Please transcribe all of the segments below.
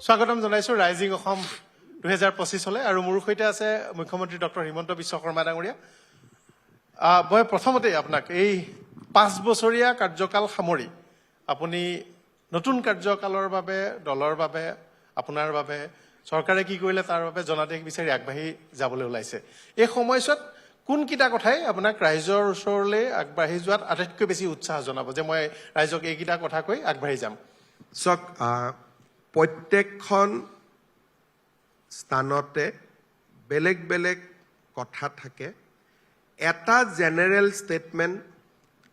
স্বাগতম জনাইছো ৰাইজিং অসম 2025 আৰু মোৰ সৈতে আছে মুখ্যমন্ত্ৰী ডক্টৰ হিমন্ত বিশ্ব শৰ্মা ডাঙৰীয়া। মই প্ৰথমতে আপোনাক এই 5 বছৰীয়া কাৰ্যকাল সামৰি আপুনি নতুন কাৰ্যকালৰ বাবে দলৰ বাবে আপোনাৰ বাবে চৰকাৰে কি কৰিলে তাৰ বাবে জনাদেশ বিচাৰি আগবাঢ়ি যাবলৈ ওলাইছে। এই সময়ছোৱাত কোনকিটা কথাই আপোনাক ৰাইজৰ ওচৰলৈ আগবাঢ়ি যোৱাত আটাইতকৈ বেছি উৎসাহ জনাব যে মই ৰাইজক এইকিটা কথা কৈ আগবাঢ়ি যাম? চক প্ৰত্যেকখন স্থানতে বেলেগ বেলেগ কথা থাকে। এটা জেনেৰেল ষ্টেটমেণ্ট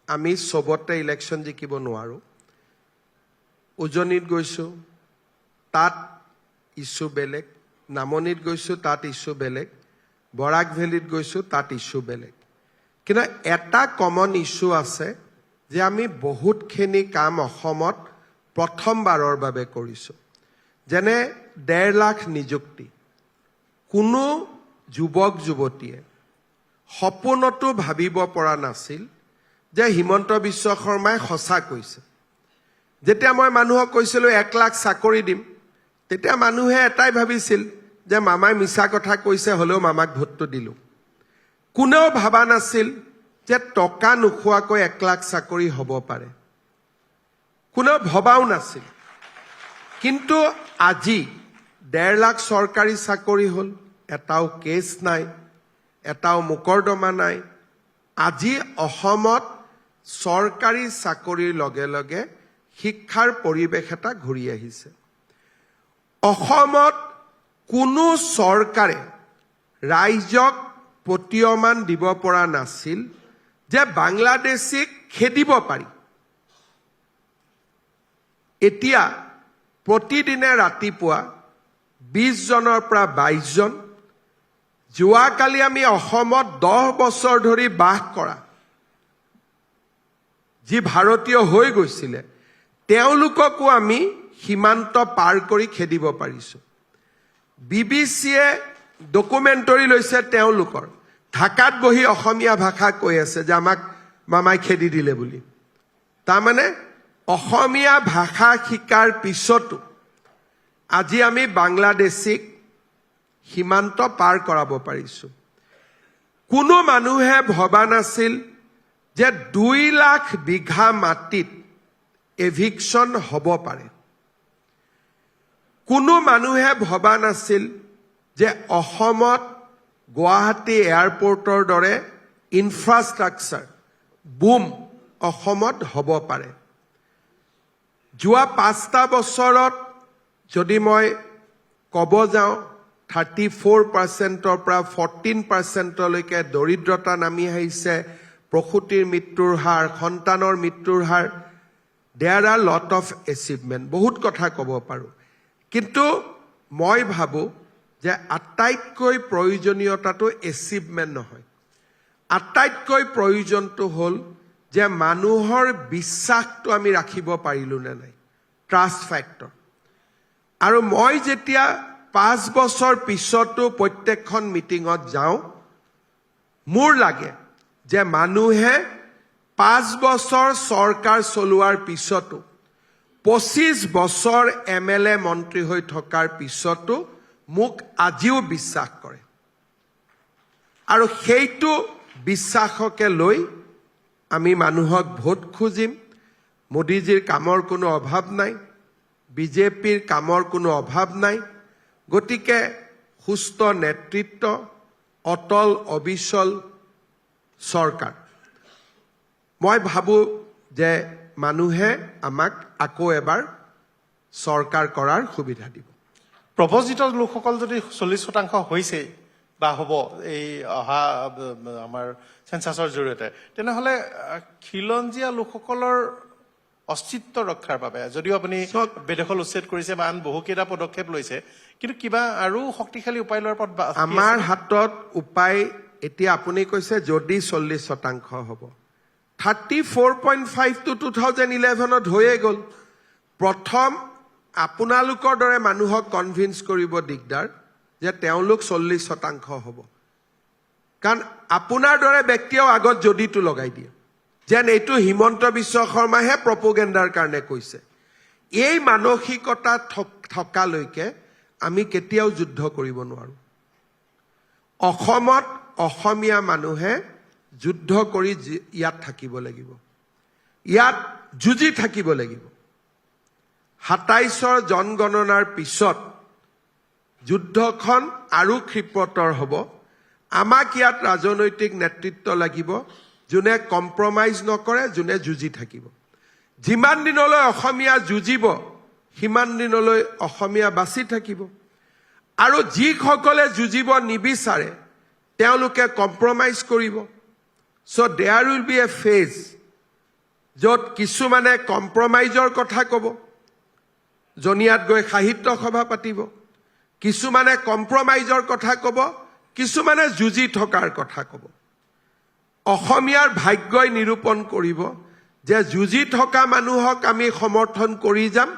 আমি সবতে ইলেকশ্যন জিকিব নোৱাৰোঁ। উজনিত গৈছোঁ, তাত ইছ্যু বেলেগ, নামনিত গৈছোঁ, তাত ইছ্যু বেলেগ, বৰাক ভেলীত গৈছোঁ, তাত ইছ্যু বেলেগ। কিন্তু এটা কমন ইছ্যু আছে যে আমি বহুতখিনি কাম অসমত প্ৰথমবাৰৰ বাবে কৰিছোঁ। যেনে 1.5 লাখ নিযুক্তি। কোনো যুৱক যুৱতীয়ে সপোনতো ভাবিব পৰা নাছিল যে হিমন্ত বিশ্ব শৰ্মাই সঁচা কৈছে। যেতিয়া মই মানুহক কৈছিলোঁ 1 লাখ চাকৰি দিম, তেতিয়া মানুহে এটাই ভাবিছিল যে মামাই মিছা কথা কৈছে, হ'লেও মামাক ভোটটো দিলোঁ। কোনেও ভাবা নাছিল যে টকা নোখোৱাকৈ 1 লাখ চাকৰি হ'ব পাৰে। কোনেও ভবাও নাছিল। কিন্তু আজি 1.5 লাখ চৰকাৰী চাকৰি হ'ল, এটাও কেছ নাই, এটাও মোকৰ্দমা নাই। আজি অসমত চৰকাৰী চাকৰিৰ লগে লগে শিক্ষাৰ পৰিৱেশ এটা ঘূৰি আহিছে। অসমত কোনো চৰকাৰে ৰাইজক প্ৰতীয়মান দিব পৰা নাছিল যে বাংলাদেশীক খেদিব পাৰি। এতিয়া প্ৰতিদিনে ৰাতিপুৱা 20 জনৰ পৰা 22 জন, যোৱাকালি আমি অসমত 10 বছৰ ধৰি বাস কৰা যি ভাৰতীয় হৈ গৈছিলে তেওঁলোককো আমি সীমান্ত পাৰ কৰি খেদিব পাৰিছোঁ। BBCয়ে ডকুমেণ্টৰী লৈছে তেওঁলোকৰ, ঢাকাত বহি অসমীয়া ভাষা কৈ আছে যে আমাক মামাই খেদি দিলে বুলি। তাৰমানে অসমীয়া ভাষা শিকাৰ পিছতো আজি আমি বাংলাদেশীক সীমান্ত পাৰ কৰাব পাৰিছোঁ। কোনো মানুহে ভবা নাছিল যে 2 লাখ বিঘা মাটিত এভিকশ্যন হ'ব পাৰে। কোনো মানুহে ভবা নাছিল যে অসমত গুৱাহাটী এয়াৰপৰ্টৰ দৰে ইনফ্ৰাষ্ট্ৰাকচাৰ বুম অসমত হ'ব পাৰে। যোৱা 5টা বছৰত যদি মই ক'ব যাওঁ 34%ৰ পৰা 14%লৈকে দৰিদ্ৰতা নামি আহিছে, প্ৰসূতিৰ মৃত্যুৰ হাৰ, সন্তানৰ মৃত্যুৰ হাৰ। There are lot of achievement, বহুত কথা ক'ব পাৰোঁ। কিন্তু মই ভাবোঁ যে আটাইতকৈ প্ৰয়োজনীয়তাটো এচিভমেণ্ট নহয়। আটাইতকৈ প্ৰয়োজনটো হ'ল যে মানুহৰ বিশ্বাসটো আমি ৰাখিব পাৰিলোঁ নে নাই, ট্ৰাষ্ট ফেক্টৰ। আৰু মই যেতিয়া 5 বছৰ পিছতো প্ৰত্যেকখন মিটিঙত যাওঁ, মোৰ লাগে যে মানুহে 5 বছৰ চৰকাৰ চলোৱাৰ পিছতো 25 বছৰ MLA মন্ত্ৰী হৈ থকাৰ পিছতো মোক আজিও বিশ্বাস কৰে। আৰু সেইটো বিশ্বাসকে লৈ আমি মানুহক ভোট খুজিম। মোদীজীৰ কামৰ কোনো অভাৱ নাই, বিজেপিৰ কামৰ কোনো অভাৱ নাই। গতিকে সুস্থ নেতৃত্ব, অটল অবিচল চৰকাৰ। মই ভাবোঁ যে মানুহে আমাক আকৌ এবাৰ চৰকাৰ কৰাৰ সুবিধা দিব। প্ৰপজিত লোকসকল যদি 40% হৈছেই বা হ'ব এই অহা আমাৰ চেঞ্চাছৰ জৰিয়তে, তেনেহ'লে খিলঞ্জীয়া লোকসকলৰ অস্তিত্ব ৰক্ষাৰ বাবে যদিও আপুনি বেদখল উচ্ছেদ কৰিছে বা আন বহুকেইটা পদক্ষেপ লৈছে, কিন্তু কিবা আৰু শক্তিশালী উপায় লোৱাৰ পথ আমাৰ হাতত উপায় এতিয়া আপুনি কৈছে যদি 40% হ'ব। 34.5 to 2011ত হৈয়ে গ'ল। প্ৰথম আপোনালোকৰ দৰে মানুহক কনভিন্স কৰিব দিগদাৰ যে তেওঁলোক 40% হ'ব। কাৰণ আপোনাৰ দৰে ব্যক্তিয়েও আগত যদিটো লগাই দিয়ে যেন এইটো হিমন্ত বিশ্ব শৰ্মাহে প্ৰপোগেণ্ডাৰ কাৰণে কৈছে। এই মানসিকতা থকালৈকে আমি কেতিয়াও যুদ্ধ কৰিব নোৱাৰো অসমত অসমীয়া মানুহে যুদ্ধ কৰি ইয়াত থাকিব লাগিব ইয়াত যুঁজি থাকিব লাগিব ২৭ৰ জনগণনাৰ পিছত যুদ্ধখন আৰু ক্ষিপ্ৰতৰ হ'ব আমাক ইয়াত ৰাজনৈতিক নেতৃত্ব লাগিব যোনে কম্প্ৰমাইজ নকৰে যোনে যুঁজি থাকিব যিমান দিনলৈ অসমীয়া যুঁজিব সিমান দিনলৈ অসমীয়া বাচি থাকিব আৰু যিসকলে যুঁজিব নিবিচাৰে তেওঁলোকে কম্প্ৰমাইজ কৰিব so there will be a phase য'ত কিছুমানে কম্প্ৰমাইজৰ কথা ক'ব জনিয়াত গৈ সাহিত্য সভা পাতিব কিছুমানে কম্প্ৰমাইজৰ কথা ক'ব কিছুমানে যুঁজি থকাৰ কথা ক'ব অসমীয়াৰ ভাগ্যই নিৰূপণ কৰিব যে যুঁজি থকা মানুহক আমি সমৰ্থন কৰি যাম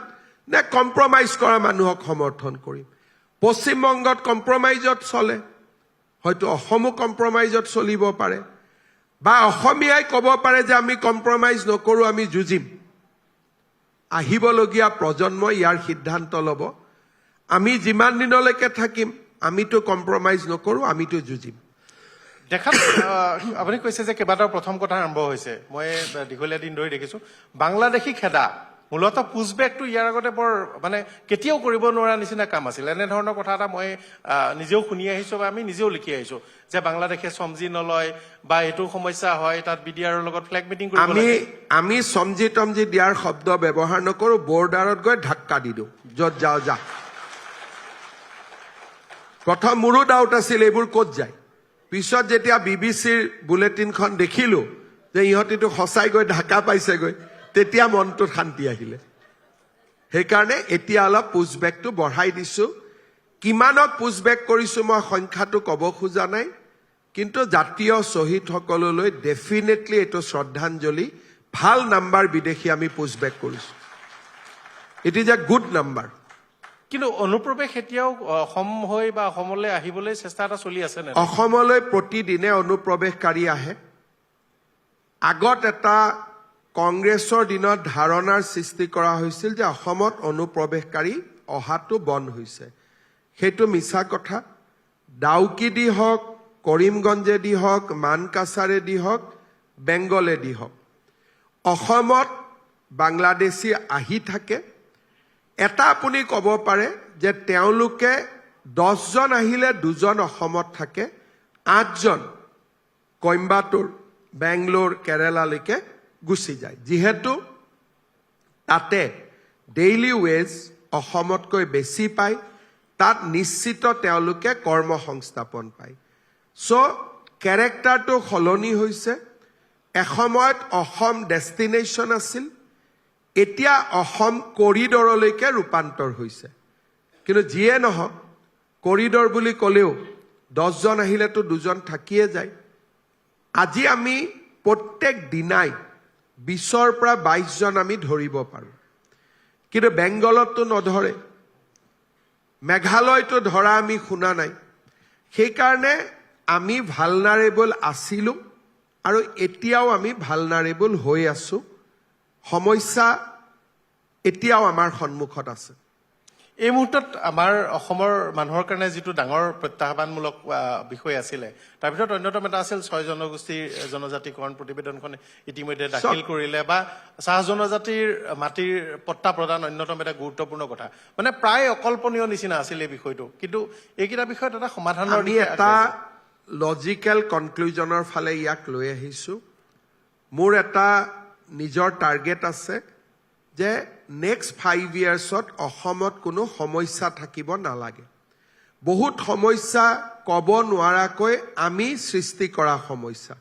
নে কম্প্ৰমাইজ কৰা মানুহক সমৰ্থন কৰিম পশ্চিমবংগত কম্প্ৰমাইজত চলে হয়তো অসমো কম্প্ৰমাইজত চলিব পাৰে বা অসমীয়াই ক'ব পাৰে যে আমি কম্প্ৰমাইজ নকৰো আমি যুঁজিম আহিবলগীয়া প্ৰজন্মই ইয়াৰ সিদ্ধান্ত ল'ব আমি যিমান দিনলৈকে থাকিম আমিতো কম্প্ৰমাইজ নকৰো আমিতো যুঁজিম দেখাত আপুনি কৈছে যে কেইবাটাও প্ৰথম কথা আৰম্ভ হৈছে মই দীঘলীয়া দিন ধৰি দেখিছো বাংলাদেশী খেদা মূলত পুছবেকটো ইয়াৰ আগতে বৰ মানে কেতিয়াও কৰিব নোৱাৰা নিচিনা কাম আছিল এনেধৰণৰ কথা এটা মই নিজেও শুনি আহিছো বা আমি নিজেও লিখি আহিছো যে বাংলাদেশে সমজি নলয় বা এইটো সমস্যা হয় তাত বিডিআৰৰ লগত ফ্লেগ মিটিং কৰিব লাগে আমি সমজি দিয়াৰ শব্দ ব্যৱহাৰ নকৰো বৰ্ডাৰত গৈ ধাক্কা দি দিওঁ য'ত যাওঁ যা প্ৰথম মোৰো ডাউট আছিল এইবোৰ ক'ত যায় পিছত যেতিয়া বিবিচিৰ বুলেটিনখন দেখিলো যে ইহঁতিটো সঁচাই গৈ ঢাকা পাইছেগৈ তেতিয়া মনটোত শান্তি আহিলে সেইকাৰণে এতিয়া অলপ পুছবেকটো বঢ়াই দিছো কিমানক পুছবেক কৰিছো মই সংখ্যাটো ক'ব খোজা নাই কিন্তু জাতীয় শ্বহীদসকললৈ ডেফিনেটলি এইটো শ্ৰদ্ধাঞ্জলি ভাল নাম্বাৰ বিদেশী আমি পুছবেক কৰিছো it is a good number কিন্তু অনুপ্ৰৱেশ এতিয়াও অসম হৈ বা অসমলৈ আহিবলৈ চেষ্টা এটা চলি আছে নে অসমলৈ প্ৰতিদিনে অনুপ্ৰৱেশকাৰী আহে আগত এটা কংগ্ৰেছৰ দিনত ধাৰণাৰ সৃষ্টি কৰা হৈছিল যে অসমত অনুপ্ৰৱেশকাৰী অহাটো বন্ধ হৈছে সেইটো মিছা কথা ডাউকিদি হওক কৰিমগঞ্জেদি হওক মানকাছাৰেদি হওক বেংগলেদি হওক অসমত বাংলাদেশী আহি থাকে এটা আপুনি ক'ব পাৰে যে তেওঁলোকে 10 জন আহিলে 2 জন অসমত থাকে 8 জন কইম্বাটুৰ বেংগলোৰ কেৰালালৈকে গুচি যায় যিহেতু তাতে ডেইলি ৱেজ অসমতকৈ বেছি পায় তাত নিশ্চিত তেওঁলোকে কৰ্মসংস্থাপন পায় সো কেৰেক্টাৰটো সলনি হৈছে এসময়ত অসম ডেষ্টিনেশ্যন আছিল এতিয়া অসম কৰিডৰলৈকে ৰূপান্তৰ হৈছে কিন্তু যিয়ে নহওক কৰিডৰ বুলি ক'লেও 10 জন আহিলেতো 2 জন থাকিয়ে যায় আজি আমি প্ৰত্যেক দিনাই 20ৰ পৰা 22 জন আমি ধৰিব পাৰো কিন্তু বেংগলততো নধৰে মেঘালয়তো ধৰা আমি শুনা নাই সেইকাৰণে আমি ভালনাৰেবল আছিলো আৰু এতিয়াও আমি ভালনাৰেবল হৈ আছো সমস্যা এতিয়াও আমাৰ সন্মুখত আছে এই মুহূৰ্তত আমাৰ অসমৰ মানুহৰ কাৰণে যিটো ডাঙৰ প্ৰত্যাহ্বানমূলক বিষয় আছিলে তাৰ ভিতৰত অন্যতম এটা আছিল 6 জনগোষ্ঠীৰ জনজাতিকৰণ প্ৰতিবেদনখনে ইতিমধ্যে দাখিল কৰিলে বা চাহ জনজাতিৰ মাটিৰ পট্টা প্ৰদান অন্যতম এটা গুৰুত্বপূৰ্ণ কথা মানে প্ৰায় অকল্পনীয় নিচিনা আছিল এই বিষয়টো কিন্তু এইকেইটা বিষয়ত এটা সমাধানৰ আমি এটা লজিকেল কনক্লুজনৰ ফালে ইয়াক লৈ আহিছো মোৰ এটা নিজৰ টাৰ্গেট আছে যে নেক্সট 5 ইয়াৰ্ছত অসমত কোনো সমস্যা থাকিব নালাগে বহুত সমস্যা ক'ব নোৱাৰাকৈ আমি সৃষ্টি কৰা সমস্যা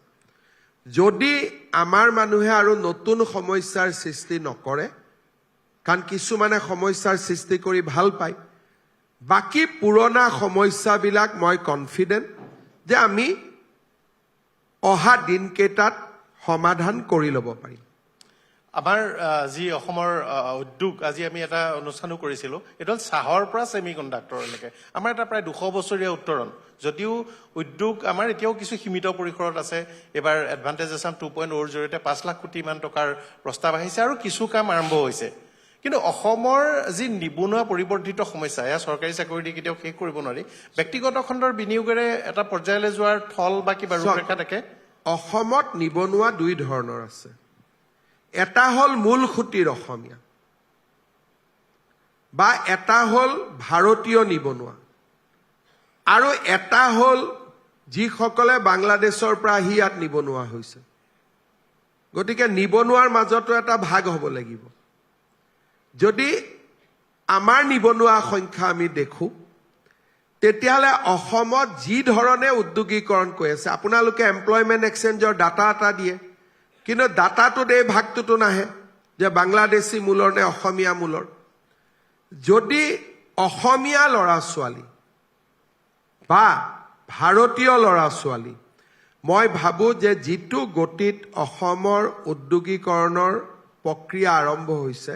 যদি আমাৰ মানুহে আৰু নতুন সমস্যাৰ সৃষ্টি নকৰে কাৰণ কিছুমানে সমস্যাৰ সৃষ্টি কৰি ভাল পায় বাকি পুৰণা সমস্যাবিলাক মই কনফিডেন্ট যে আমি অহা দিনকেইটাত সমাধান কৰি ল'ব পাৰিম আমাৰ যি অসমৰ উদ্যোগ আজি আমি এটা অনুষ্ঠানো কৰিছিলো এটা চাহৰ পৰা সেমিকণ্ডাক্টৰলৈকে আমাৰ এটা প্ৰায় 200 বছৰীয়া উত্তৰণ যদিও উদ্যোগ আমাৰ এতিয়াও কিছু সীমিত পৰিসৰত আছে এবাৰ এডভান্টেজ আসাম 2.0 ৰ জৰিয়তে 5 লাখ কোটি মান টকাৰ প্ৰস্তাৱ আহিছে আৰু কিছু কাম আৰম্ভ হৈছে কিন্তু অসমৰ যি নিবনুৱা পৰিৱৰ্ধিত সমস্যা এয়া চৰকাৰী চাকৰি দি কেতিয়াও শেষ কৰিব নোৱাৰি ব্যক্তিগত খণ্ডৰ বিনিয়োগেৰে এটা পৰ্যায়লৈ যোৱাৰ থল বা কিবা ৰূপৰেখা থাকে অসমত নিবনুৱা দুই ধৰণৰ আছে এটা হ'ল মূল খুঁটিৰ অসমীয়া বা এটা হ'ল ভাৰতীয় নিবনুৱা আৰু এটা হ'ল যিসকলে বাংলাদেশৰ পৰা আহি ইয়াত নিবনুৱা হৈছে গতিকে নিবনুৱাৰ মাজতো এটা ভাগ হ'ব লাগিব যদি আমাৰ নিবনুৱা সংখ্যা আমি দেখো তেতিয়াহ'লে অসমত যি ধৰণে উদ্যোগীকৰণ কৰি আছে আপোনালোকে এমপ্লয়মেণ্ট এক্সচেঞ্জৰ ডাটা এটা দিয়ে কিন্তু ডাটাটোত এই ভাগটোতো নাহে যে বাংলাদেশী মূলৰ নে অসমীয়া মূলৰ যদি অসমীয়া ল'ৰা ছোৱালী বা ভাৰতীয় ল'ৰা ছোৱালী মই ভাবোঁ যে যিটো গতিত অসমৰ উদ্যোগীকৰণৰ প্ৰক্ৰিয়া আৰম্ভ হৈছে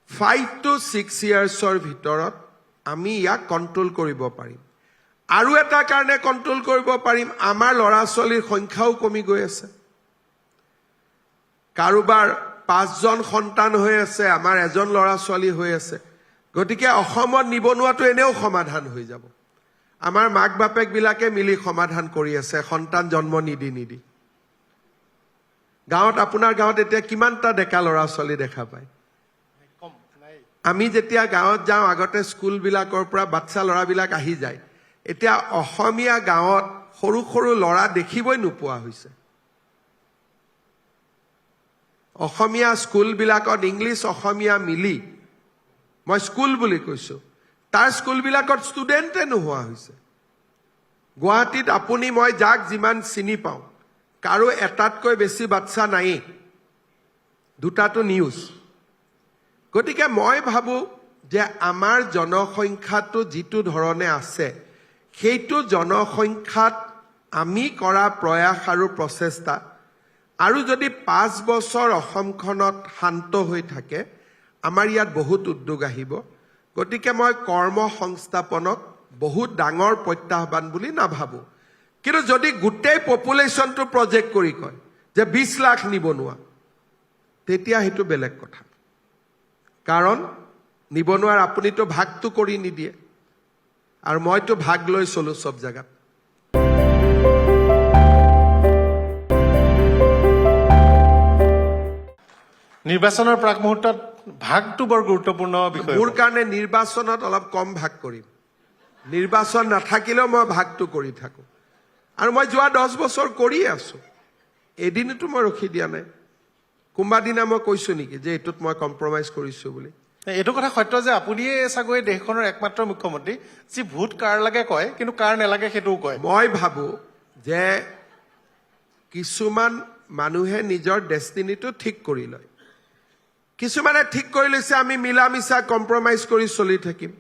5 to 6 yearsৰ ভিতৰত আমি ইয়াক কণ্ট্ৰোল কৰিব পাৰিম আৰু এটা কাৰণে কণ্ট্ৰোল কৰিব পাৰিম আমাৰ ল'ৰা ছোৱালীৰ সংখ্যাও কমি গৈ আছে কাৰোবাৰ 5জন সন্তান হৈ আছে আমাৰ এজন ল'ৰা ছোৱালী হৈ আছে গতিকে অসমত নিবনুৱাটো এনেও সমাধান হৈ যাব আমাৰ মাক বাপেক বিলাকে মিলি সমাধান কৰি আছে সন্তান জন্ম নিদি গাঁৱত আপোনাৰ গাঁৱত এতিয়া কিমানটা ডেকা ল'ৰা ছোৱালী দেখা পায় আমি যেতিয়া গাঁৱত যাওঁ আগতে স্কুলবিলাকৰ পৰা বাচ্চা ল'ৰাবিলাক আহি যায় এতিয়া অসমীয়া গাঁৱত সৰু সৰু ল'ৰা দেখিবই নোপোৱা হৈছে অসমীয়া স্কুলবিলাকত ইংলিছ অসমীয়া মিলি মই স্কুল বুলি কৈছো তাৰ স্কুলবিলাকত ষ্টুডেণ্টে নোহোৱা হৈছে গুৱাহাটীত আপুনি মই যাক যিমান চিনি পাওঁ কাৰো এটাতকৈ বেছি বাচ্চা নাই দুটাটো নিউজ গতিকে মই ভাবোঁ যে আমাৰ জনসংখ্যাটো যিটো ধৰণে আছে সেইটো জনসংখ্যাত আমি কৰা প্ৰয়াস আৰু প্ৰচেষ্টা আৰু যদি 5 বছৰ অসমখনত শান্ত হৈ থাকে আমাৰ ইয়াত বহুত উদ্যোগ আহিব গতিকে মই কৰ্ম সংস্থাপনক বহুত ডাঙৰ প্ৰত্যাহ্বান বুলি নাভাবোঁ কিন্তু যদি গোটেই পপুলেশ্যনটো প্ৰজেক্ট কৰি কয় যে 20 লাখ নিবনুৱা তেতিয়া সেইটো বেলেগ কথা কাৰণ নিবনুৱাৰ আপুনিতো ভাগটো কৰি নিদিয়ে আৰু মইতো ভাগ লৈ চলো সব জায়গাত নিৰ্বাচনৰ প্ৰাক মুহূৰ্তত ভাগটো বৰ গুৰুত্বপূৰ্ণ বিষয় মোৰ কাৰণে নিৰ্বাচনত অলপ কম ভাগ কৰিম নিৰ্বাচন নাথাকিলেও মই ভাগটো কৰি থাকো আৰু মই যোৱা 10 বছৰ কৰি আছো এদিনতো মই ৰখি দিয়া নাই কোনবা দিনা মই কৈছো নেকি যে এটোত মই কম্প্ৰমাইজ কৰিছো বুলি এইটো কথা সত্য যে আপুনিয়ে চাগৈ দেশখনৰ একমাত্ৰ মুখ্যমন্ত্ৰী যি ভোট কাৰ লাগে কয় কিন্তু কাৰ নেলাগে সেইটোও কয় মই ভাবো যে কিছুমান মানুহে নিজৰ ডেষ্টিনিটো ঠিক কৰি লয় কিছুমানে ঠিক কৰি লৈছে আমি মিলা মিছা কম্প্ৰমাইজ কৰি চলি থাকিম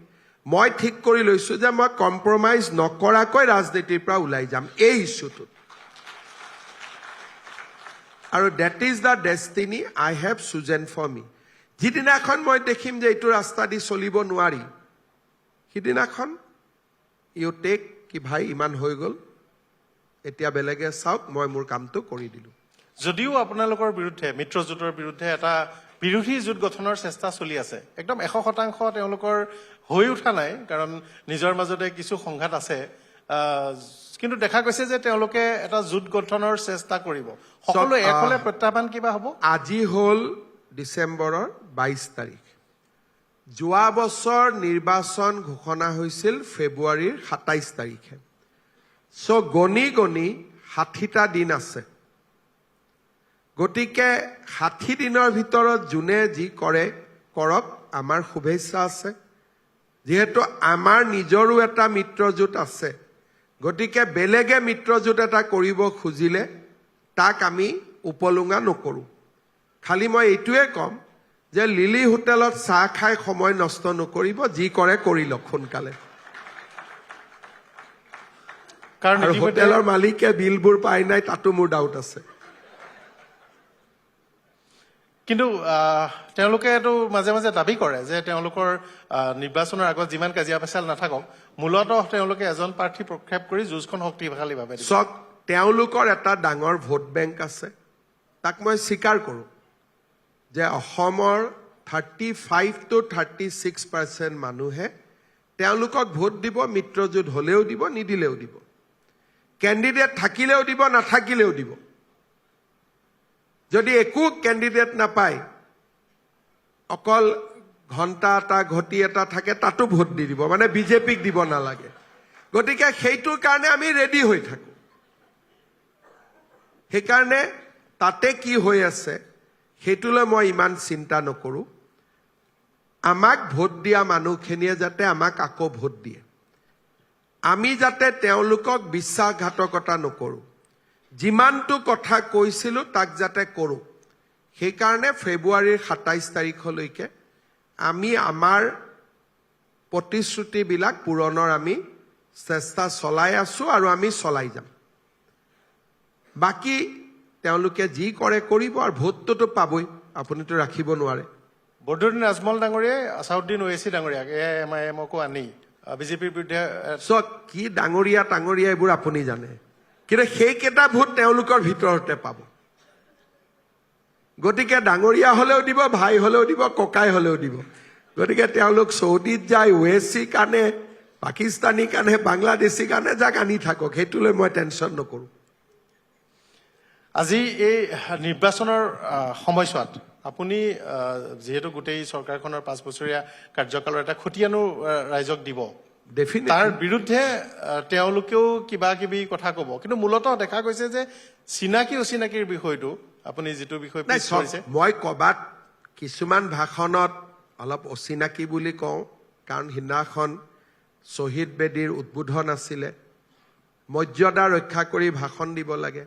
মই ঠিক কৰি লৈছো যে মই কম্প্ৰমাইজ নকৰাকৈ ৰাজনীতিৰ পৰা ওলাই যাম এই ইস্যুটোত আৰু that is the destiny I have chosen for me যিদিনাখন মই দেখিম যে এইটো ৰাস্তা দি চলিব নোৱাৰি সিদিনাখন ইউ টেক কি ভাই ইমান হৈ গ'ল এতিয়া বেলেগে চাওক মই মোৰ কামটো কৰি দিলো যদিও আপোনালোকৰ বিৰুদ্ধে মিত্ৰজোঁটৰ বিৰুদ্ধে এটা বিৰোধী জোঁট গঠনৰ চেষ্টা চলি আছে একদম 100% তেওঁলোকৰ হৈ উঠা নাই কাৰণ নিজৰ মাজতে কিছু সংঘাত আছে কিন্তু দেখা গৈছে যে তেওঁলোকে এটা জোঁট গঠনৰ চেষ্টা কৰিব সকলো একলে প্ৰত্যাহ্বান কিবা হ'ব আজি হ'ল ডিসেম্বৰৰ 22 তাৰিখ যোৱা বছৰ নিৰ্বাচন ঘোষণা হৈছিল ফেব্ৰুৱাৰীৰ 27 তাৰিখে সো গণি 60টা দিন আছে গতিকে 60 দিনৰ ভিতৰত যোনে যি কৰে কৰক আমাৰ শুভেচ্ছা আছে যেহেতু আমাৰ নিজৰো এটা মিত্ৰজোঁট আছে গতিকে বেলেগে মিত্ৰজোঁট এটা কৰিব খুজিলে তাক আমি উপলুঙা নকৰো খালি মই এইটোৱে কম যে লিলি হোটেলত চাহ খাই সময় নষ্ট নকৰিব যি কৰে কৰি লওক সোনকালে কাৰণ হোটেলৰ মালিকে বিলবোৰ পাই নাই তাতো মোৰ ডাউট আছে কিন্তু তেওঁলোকে এটো মাজে মাজে দাবী কৰে যে তেওঁলোকৰ নিৰ্বাচনৰ আগত যিমান কাজিয়া পেচাল নাথাকক মূলতঃ তেওঁলোকে এজন প্ৰাৰ্থী প্ৰক্ষেপ কৰি যুঁজখন শক্তিশালীভাৱে দিব সক তেওঁলোকৰ এটা ডাঙৰ ভোট বেংক আছে তাক মই স্বীকাৰ কৰোঁ যে অসমৰ 35 to 36% মানুহে তেওঁলোকক ভোট দিব, মিত্ৰজোঁট হলেও দিব, নিদিলেও দিব। কেণ্ডিডেট থাকিলেও দিব, নাথাকিলেও দিব। যদি একো কেণ্ডিডেট নাপায়, অকল ঘণ্টা এটা ঘটি এটা থাকে, তাতো ভোট দি দিব, মানে বিজেপিক দিব নালাগে। গতিকে সেইটোৰ কাৰণে আমি ৰেডি হৈ থাকো। সেইকাৰণে তাতে কি হৈ আছে সেইটোলৈ মই ইমান চিন্তা নকৰো। আমাক ভোট দিয়া মানুহখিনিয়ে যাতে আমাক আকৌ ভোট দিয়ে, আমি যাতে তেওঁলোকক বিশ্বাসঘাতকতা নকৰো, যিমানটো কথা কৈছিলো তাক যাতে কৰো। সেইকাৰণে ফেব্ৰুৱাৰীৰ 27 তাৰিখলৈকে আমি আমাৰ প্ৰতিশ্ৰুতিবিলাক পূৰণৰ আমি চেষ্টা চলাই আছো আৰু আমি চলাই যাম। বাকী তেওঁলোকে যি কৰে কৰিব, আৰু ভোটটোতো পাবই, আপুনিতো ৰাখিব নোৱাৰে। বদৰুদ্দিন আজমল ডাঙৰীয়াই আছাউদ্দিন ওৱেইচি ডাঙৰীয়াক AIMIMকো আনি বিজেপিৰ বিৰুদ্ধে কি ডাঙৰীয়া টাঙৰীয়া এইবোৰ আপুনি জানে, কিন্তু সেইকেইটা ভোট তেওঁলোকৰ ভিতৰতে পাব। গতিকে ডাঙৰীয়া হলেও দিব, ভাই হলেও দিব, ককাই হলেও দিব। গতিকে তেওঁলোক চৌদিত যায়, ওৱেইচি কানে, পাকিস্তানী কানে, বাংলাদেশী কানে, যাক আনি থাকক, সেইটোলৈ মই টেনশ্যন নকৰো। আজি এই নিৰ্বাচনৰ সময়ছোৱাত আপুনি যিহেতু গোটেই চৰকাৰখনৰ 5 বছৰীয়া কাৰ্যকালৰ এটা খতিয়ানো ৰাইজক দিব, তাৰ বিৰুদ্ধে তেওঁলোকেও কিবা কিবি কথা কব, কিন্তু মূলতঃ দেখা গৈছে যে চিনাকি অচিনাকিৰ বিষয়টো আপুনি যিটো বিষয় পিছ কৰিছে। মই কবাত কিছুমান ভাষণত অলপ অচিনাকি বুলি কওঁ, কাৰণ সিদিনাখন শ্বহীদ বেদীৰ উদ্বোধন আছিলে, মৰ্যাদা ৰক্ষা কৰি ভাষণ দিব লাগে।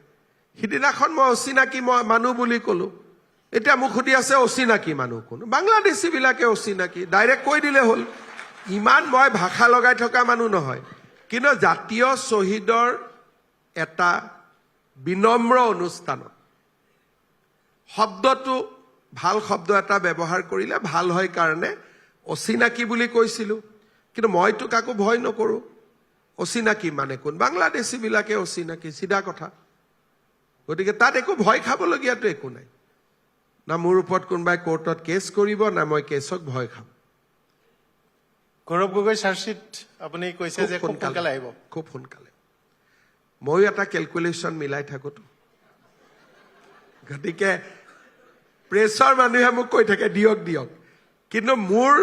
সিদিনাখন মই অচিনাকি মানুহ বুলি কলো। এতিয়া মোক সুধি আছে অচিনাকি মানুহ কোন? বাংলাদেশী বিলাকে অচিনাকি, ডাইৰেক্ট কৈ দিলে হ'ল। ইমান মই ভাষা লগাই থকা মানুহ নহয়। কিন্তু জাতীয় শ্বহীদৰ এটা বিনম্ৰ অনুষ্ঠানত শব্দটো ভাল শব্দ এটা ব্যৱহাৰ কৰিলে ভাল হয় কাৰণে অচিনাকি বুলি কৈছিলো। কিন্তু মইতো কাকো ভয় নকৰো। অচিনাকি মানে কোন? বাংলাদেশী বিলাকে অচিনাকি, চিধা কথা। গতিকে তাত একো ভয় খাবলগীয়াটো একো নাই। না মোৰ ওপৰত কোনোবাই কোৰ্টত কেছ কৰিব, না মই কেছক ভয় খাম। গৌৰৱ গগৈ চাৰ্জশ্বিট আপুনি কৈছে যে খুব সোনকালে আহিব। খুব সোনকালে। ময়ো এটা কেলকুলেশ্যন মিলাই থাকোতো। গতিকে প্ৰেছৰ মানুহে মোক কৈ থাকে দিয়ক দিয়ক, কিন্তু মোৰ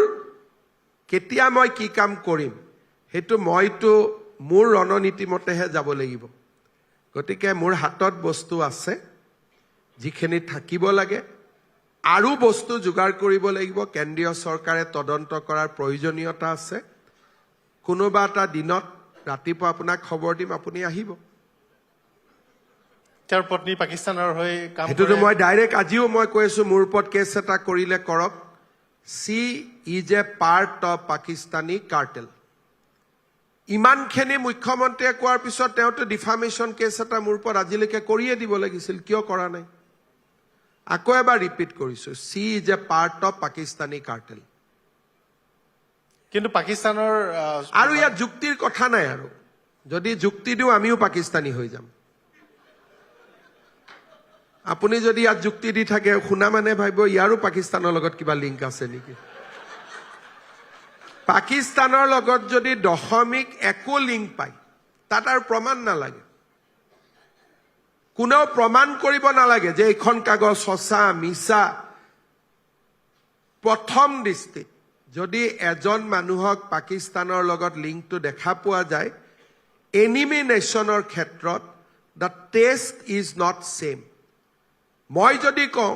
কেতিয়া মই কি কাম কৰিম সেইটো মইতো মোৰ ৰণনীতি মতেহে যাব লাগিব। গতিকে মোৰ হাতত বস্তু আছে, যিখিনি থাকিব লাগে, আৰু বস্তু যোগাৰ কৰিব লাগিব। কেন্দ্ৰীয় চৰকাৰে তদন্ত কৰাৰ প্ৰয়োজনীয়তা আছে। কোনোবা এটা দিনত ৰাতিপুৱা আপোনাক খবৰ দিম, আপুনি আহিব। তেওঁৰ পত্নী পাকিস্তানৰ হৈ কাম কৰে। সেইটোতো মই ডাইৰেক্ট আজিও মই কৈ আছো, মোৰ ওপৰত কেছ এটা কৰিলে কৰক। She is a part of Pakistani cartel. ইমানখিনি মুখ্যমন্ত্ৰীয়ে কোৱাৰ পিছত তেওঁতো ডিফামেশ্যন কেছ এটা মোৰ ওপৰত আজিলৈকে কৰিয়ে দিব লাগিছিল, কিয় কৰা নাই? আকৌ এবাৰ ৰিপিট কৰিছো, she is a part of Pakistani cartel. কিন্তু পাকিস্তানৰ আৰু ইয়াত যুক্তিৰ কথা নাই। আৰু যদি যুক্তি দিওঁ আমিও পাকিস্তানী হৈ যাম। আপুনি যদি ইয়াত যুক্তি দি থাকে, শুনা মানে ভাবিব ইয়াৰো পাকিস্তানৰ লগত কিবা লিংক আছে নেকি। পাকিস্তানৰ লগত যদি দশমিক একো লিংক পায়, তাত আৰু প্ৰমাণ নালাগে। কোনেও প্ৰমাণ কৰিব নালাগে যে এইখন কাগজ সঁচা মিছা। প্ৰথম দৃষ্টিত যদি এজন মানুহক পাকিস্তানৰ লগত লিংকটো দেখা পোৱা যায়, এনিমি নেশ্যনৰ ক্ষেত্ৰত the test is not same. মই যদি কওঁ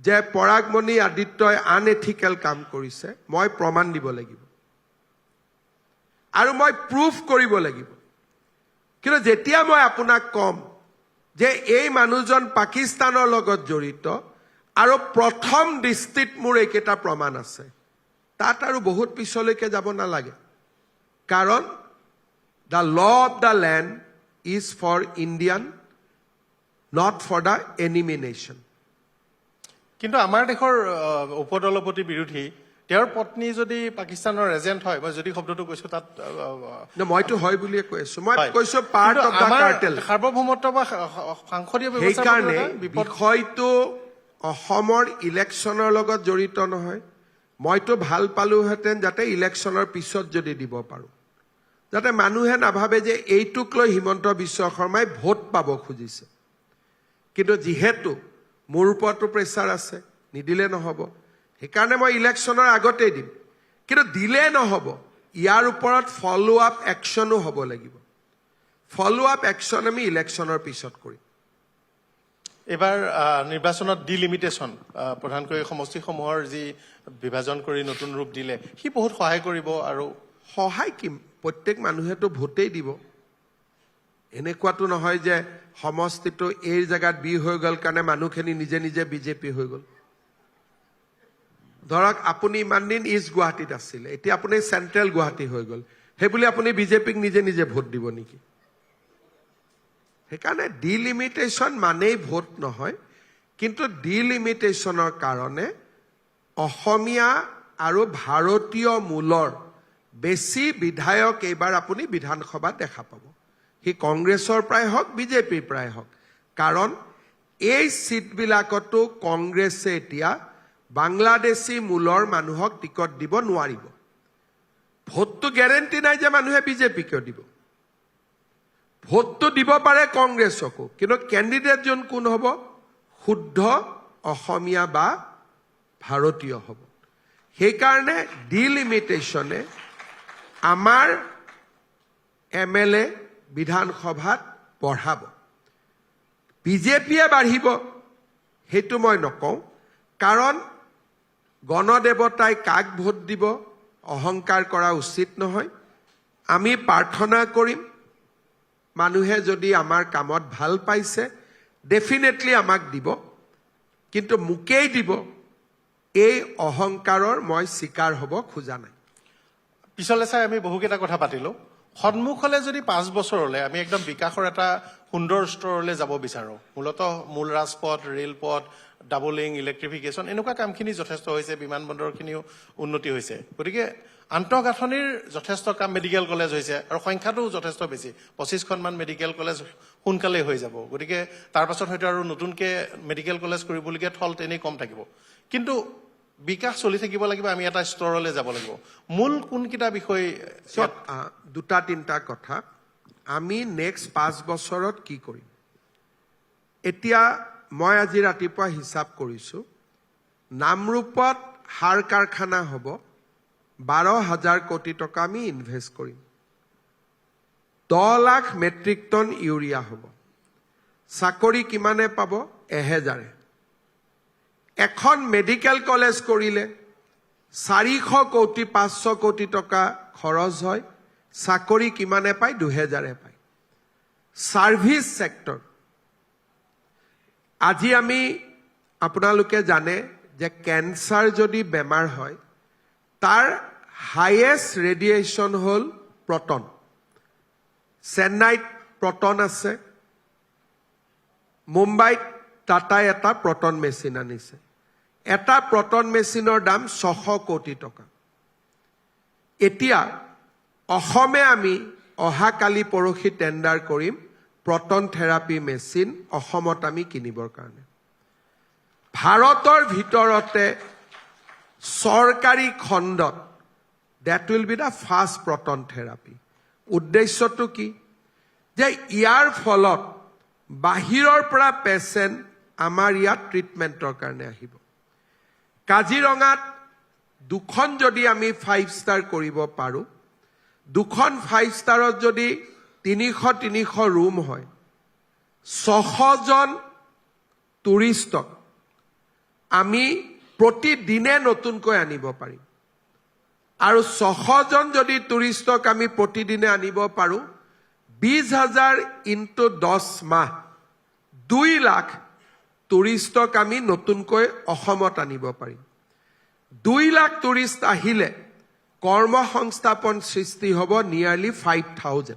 যে পৰাগমণি আদিত্যই আনএথিকেল কাম কৰিছে, মই প্ৰমাণ দিব লাগিব আৰু মই প্ৰুফ কৰিব লাগিব। কিন্তু যেতিয়া মই আপোনাক কম যে এই মানুহজন পাকিস্তানৰ লগত জড়িত আৰু প্ৰথম দৃষ্টিত মোৰ এইকেইটা প্ৰমাণ আছে, তাত আৰু বহুত পিছলৈকে যাব নালাগে। কাৰণ the law of the land is for Indian, not for the enemy nation. কিন্তু আমাৰ দেশৰ উপদলপতি বিৰোধী তেওঁৰ পত্নী যদি পাকিস্তানৰ এজেণ্ট হয়, মই যদি শব্দটো কৈছো তাত মইতো হয় বুলিয়ে কৈ আছো। মই কৈছো পাৰ্ট অফ দ্য কাৰ্টেল। সাৰ্বভৌমত্ব বা সাংসদীয় ব্যৱস্থা সেইকাৰণে বিষয়টো অসমৰ ইলেকশ্যনৰ লগত জড়িত নহয় মইতো ভাল পালোহেঁতেন যাতে ইলেকশ্যনৰ পিছত যদি দিব পাৰোঁ যাতে মানুহে নাভাবে যে এইটোক লৈ হিমন্ত বিশ্ব শৰ্মাই ভোট পাব খুজিছে কিন্তু যিহেতু মোৰ ওপৰতো প্ৰেছাৰ আছে নিদিলে নহ'ব সেইকাৰণে মই ইলেকশ্যনৰ আগতেই দিম কিন্তু দিলে নহ'ব ইয়াৰ ওপৰত ফলো আপ একশ্যনো হ'ব লাগিব ফলো আপ একশ্যন আমি ইলেকশ্যনৰ পিছত কৰিম এবাৰ নিৰ্বাচনত ডিলিমিটেশ্যন প্ৰধানকৈ সমষ্টিসমূহৰ যি বিভাজন কৰি নতুন ৰূপ দিলে সি বহুত সহায় কৰিব আৰু সহায় কি প্ৰত্যেক মানুহেতো ভোটেই দিব এনেকুৱাতো নহয় যে সমষ্টিটো এই জেগাত বি হৈ গ'ল কাৰণে মানুহখিনি নিজে নিজে বিজেপি হৈ গ'ল ধৰক আপুনি ইমান দিন ইষ্ট গুৱাহাটীত আছিলে এতিয়া আপুনি চেণ্ট্ৰেল গুৱাহাটী হৈ গ'ল সেইবুলি আপুনি বিজেপিক নিজে নিজে ভোট দিব নেকি সেইকাৰণে ডিলিমিটেশ্যন মানেই ভোট নহয় কিন্তু ডিলিমিটেশ্যনৰ কাৰণে অসমীয়া আৰু ভাৰতীয় মূলৰ বেছি বিধায়ক এইবাৰ আপুনি বিধানসভাত দেখা পাব সি কংগ্ৰেছৰ পৰাই হওক বিজেপিৰ পৰাই হওক কাৰণ এই চিটবিলাকতো কংগ্ৰেছে এতিয়া বাংলাদেশী মূলৰ মানুহক টিকট দিব নোৱাৰিব ভোটটো গেৰেণ্টি নাই যে মানুহে বিজেপিকে দিব ভোটটো দিব পাৰে কংগ্ৰেছকো কিন্তু কেণ্ডিডেটজন কোন হ'ব শুদ্ধ অসমীয়া বা ভাৰতীয় হ'ব সেইকাৰণে ডিলিমিটেশ্যনে আমাৰ MLA বিধানসভাত বঢ়াব বিজেপিয়ে বাঢ়িব সেইটো মই নকওঁ কাৰণ গণদেৱতাই কাক ভোট দিব অহংকাৰ কৰা উচিত নহয় আমি প্ৰাৰ্থনা কৰিম মানুহে যদি আমাৰ কামত ভাল পাইছে ডেফিনেটলি আমাক দিব কিন্তু মুকেই দিব এই অহংকাৰৰ মই স্বীকাৰ হ'ব খোজা নাই পিছলৈ চাই আমি বহুকেইটা কথা পাতিলোঁ সন্মুখলৈ যদি 5 বছৰলৈ আমি একদম বিকাশৰ এটা সুন্দৰ স্তৰলৈ যাব বিচাৰোঁ মূলতঃ মূল ৰাজপথ ৰেলপথ ডাবলিং ইলেক্ট্ৰিফিকেশ্যন এনেকুৱা কামখিনি যথেষ্ট হৈছে বিমানবন্দৰখিনিও উন্নতি হৈছে গতিকে আন্তঃগাঁথনিৰ যথেষ্ট কাম মেডিকেল কলেজ হৈছে আৰু সংখ্যাটোও যথেষ্ট বেছি 25খনমান মেডিকেল কলেজ সোনকালেই হৈ যাব গতিকে তাৰ পাছত হয়তো আৰু নতুনকৈ মেডিকেল কলেজ কৰিবলগীয়া থল তেনেই কম থাকিব কিন্তু বিকাশ চলি থাকিব লাগিব আমি এটা স্তৰলৈ যাব লাগিব মূল কোনকেইটা বিষয় দুটা তিনিটা কথা আমি নেক্সট 5 বছৰত কি কৰিম এতিয়া মই আজি ৰাতিপুৱা হিচাপ কৰিছোঁ নামৰূপত সাৰ কাৰখানা হ'ব 12,000 কোটি টকা আমি ইনভেষ্ট কৰিম 10 লাখ মেট্ৰিক টন ইউৰিয়া হ'ব চাকৰি কিমানে পাব 1000 এখন মেডিকেল কলেজ কৰিলে 400 কোটি 500 কোটি টকা খৰচ হয় চাকৰি কিমানে পায় 2000 পায় সাৰ্ভিস সেক্টৰ আজি আমি আপোনালোকে জানে যে ক্যান্সাৰ যদি বেমাৰ হয় তাৰ হাইয়েষ্ট ৰেডিয়েশ্যন হ'ল প্ৰটন চেন্নাইত প্ৰটন আছে মুম্বাইত টাটাই এটা প্ৰটন মেচিন আনিছে এটা প্ৰটন মেচিনৰ দাম 600 কোটি টকা এতিয়া অসমে আমি অহাকালি পৰহি টেণ্ডাৰ কৰিম প্ৰটন থেৰাপি মেচিন অসমত আমি কিনিবৰ কাৰণে ভাৰতৰ ভিতৰতে চৰকাৰী খণ্ডত that will be the first proton therapy উদ্দেশ্যটো কি যে ইয়াৰ ফলত বাহিৰৰ পৰা পেশেন্ট আমাৰ ইয়াত ট্ৰিটমেন্টৰ কাৰণে আহিব কাজিৰঙাত দুখন যদি আমি 5 ষ্টাৰ কৰিব পাৰো দুখন 5 ষ্টাৰত যদি 300 ৰুম হয় 600 জন টুৰিষ্টক আমি প্ৰতিদিনে নতুনকৈ আনিব পাৰিম আৰু 600 জন যদি টুৰিষ্টক আমি প্ৰতিদিনে আনিব পাৰো 20,000 ইনটু 10 মাহ 2 লাখ টুৰিষ্টক আমি নতুনকৈ অসমত আনিব পাৰিম 2 লাখ টুৰিষ্ট আহিলে কৰ্মসংস্থাপন সৃষ্টি হ'ব নিয়াৰলি 5,000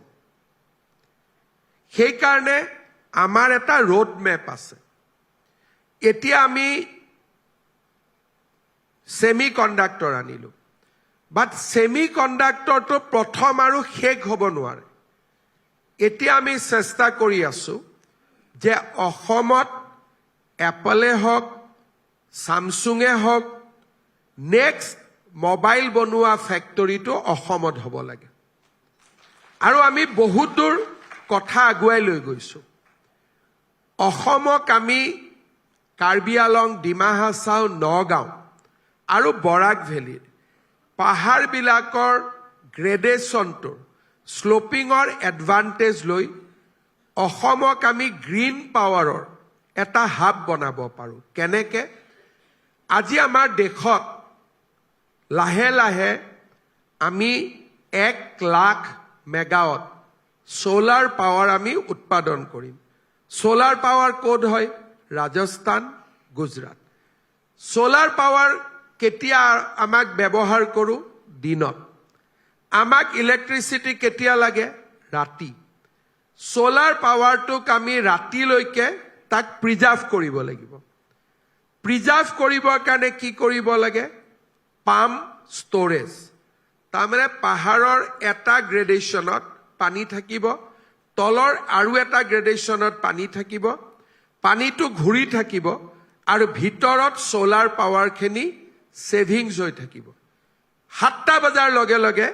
সেই কাৰণে আমাৰ এটা ৰোড মেপ আছে এতিয়া আমি সেমিকন্ডাক্টৰ আনিলো বাট সেমিকন্ডাক্টৰটো প্ৰথম আৰু শেষ হ'ব নোৱাৰে এতিয়া আমি চেষ্টা কৰি আছো যে অসমত এপলে হওক Samsung-এ হওক নেক্সট মোবাইল বনোৱা ফেক্টৰীটো অসমত হ'ব লাগে আৰু আমি বহুত দূৰ কথা আগুৱাই লৈ গৈছো অসমক আমি কাৰ্বি আলং ডিমা হাছাও নগাঁও আৰু বৰাক ভেলীৰ পাহাৰবিলাকৰ গ্ৰেডেশ্যনটোৰ শ্লোপিঙৰ এডভান্টেজ লৈ অসমক আমি গ্ৰীণ পাৱাৰৰ এটা হাব বনাব পাৰোঁ কেনেকৈ আজি আমাৰ দেশত লাহে লাহে আমি 1 লাখ মেগাৱাট সোলাৰ পাৱাৰ আমি উৎপাদন কৰিম সোলাৰ পাৱাৰ ক'ত হয় ৰাজস্থান গুজৰাট সোলাৰ পাৱাৰ কেতিয়া আমাক ব্যৱহাৰ কৰোঁ দিনত আমাক ইলেক্ট্ৰিচিটি কেতিয়া লাগে ৰাতি সোলাৰ পাৱাৰটোক আমি ৰাতিলৈকে তাক প্ৰিজাৰ্ভ কৰিব লাগিব প্ৰিজাৰ্ভ কৰিবৰ কাৰণে কি কৰিব লাগে পাম ষ্টৰেজ তাৰমানে পাহাৰৰ এটা গ্ৰেডেশ্যনত পানী থাকিব তলৰ আৰু এটা গ্ৰেডেশ্যনত পানী থাকিব পানীটো ঘূৰি থাকিব আৰু ভিতৰত সোলাৰ পাৱাৰখিনি ছেভিংছ হৈ থাকিব 7টা বজাৰ লগে লগে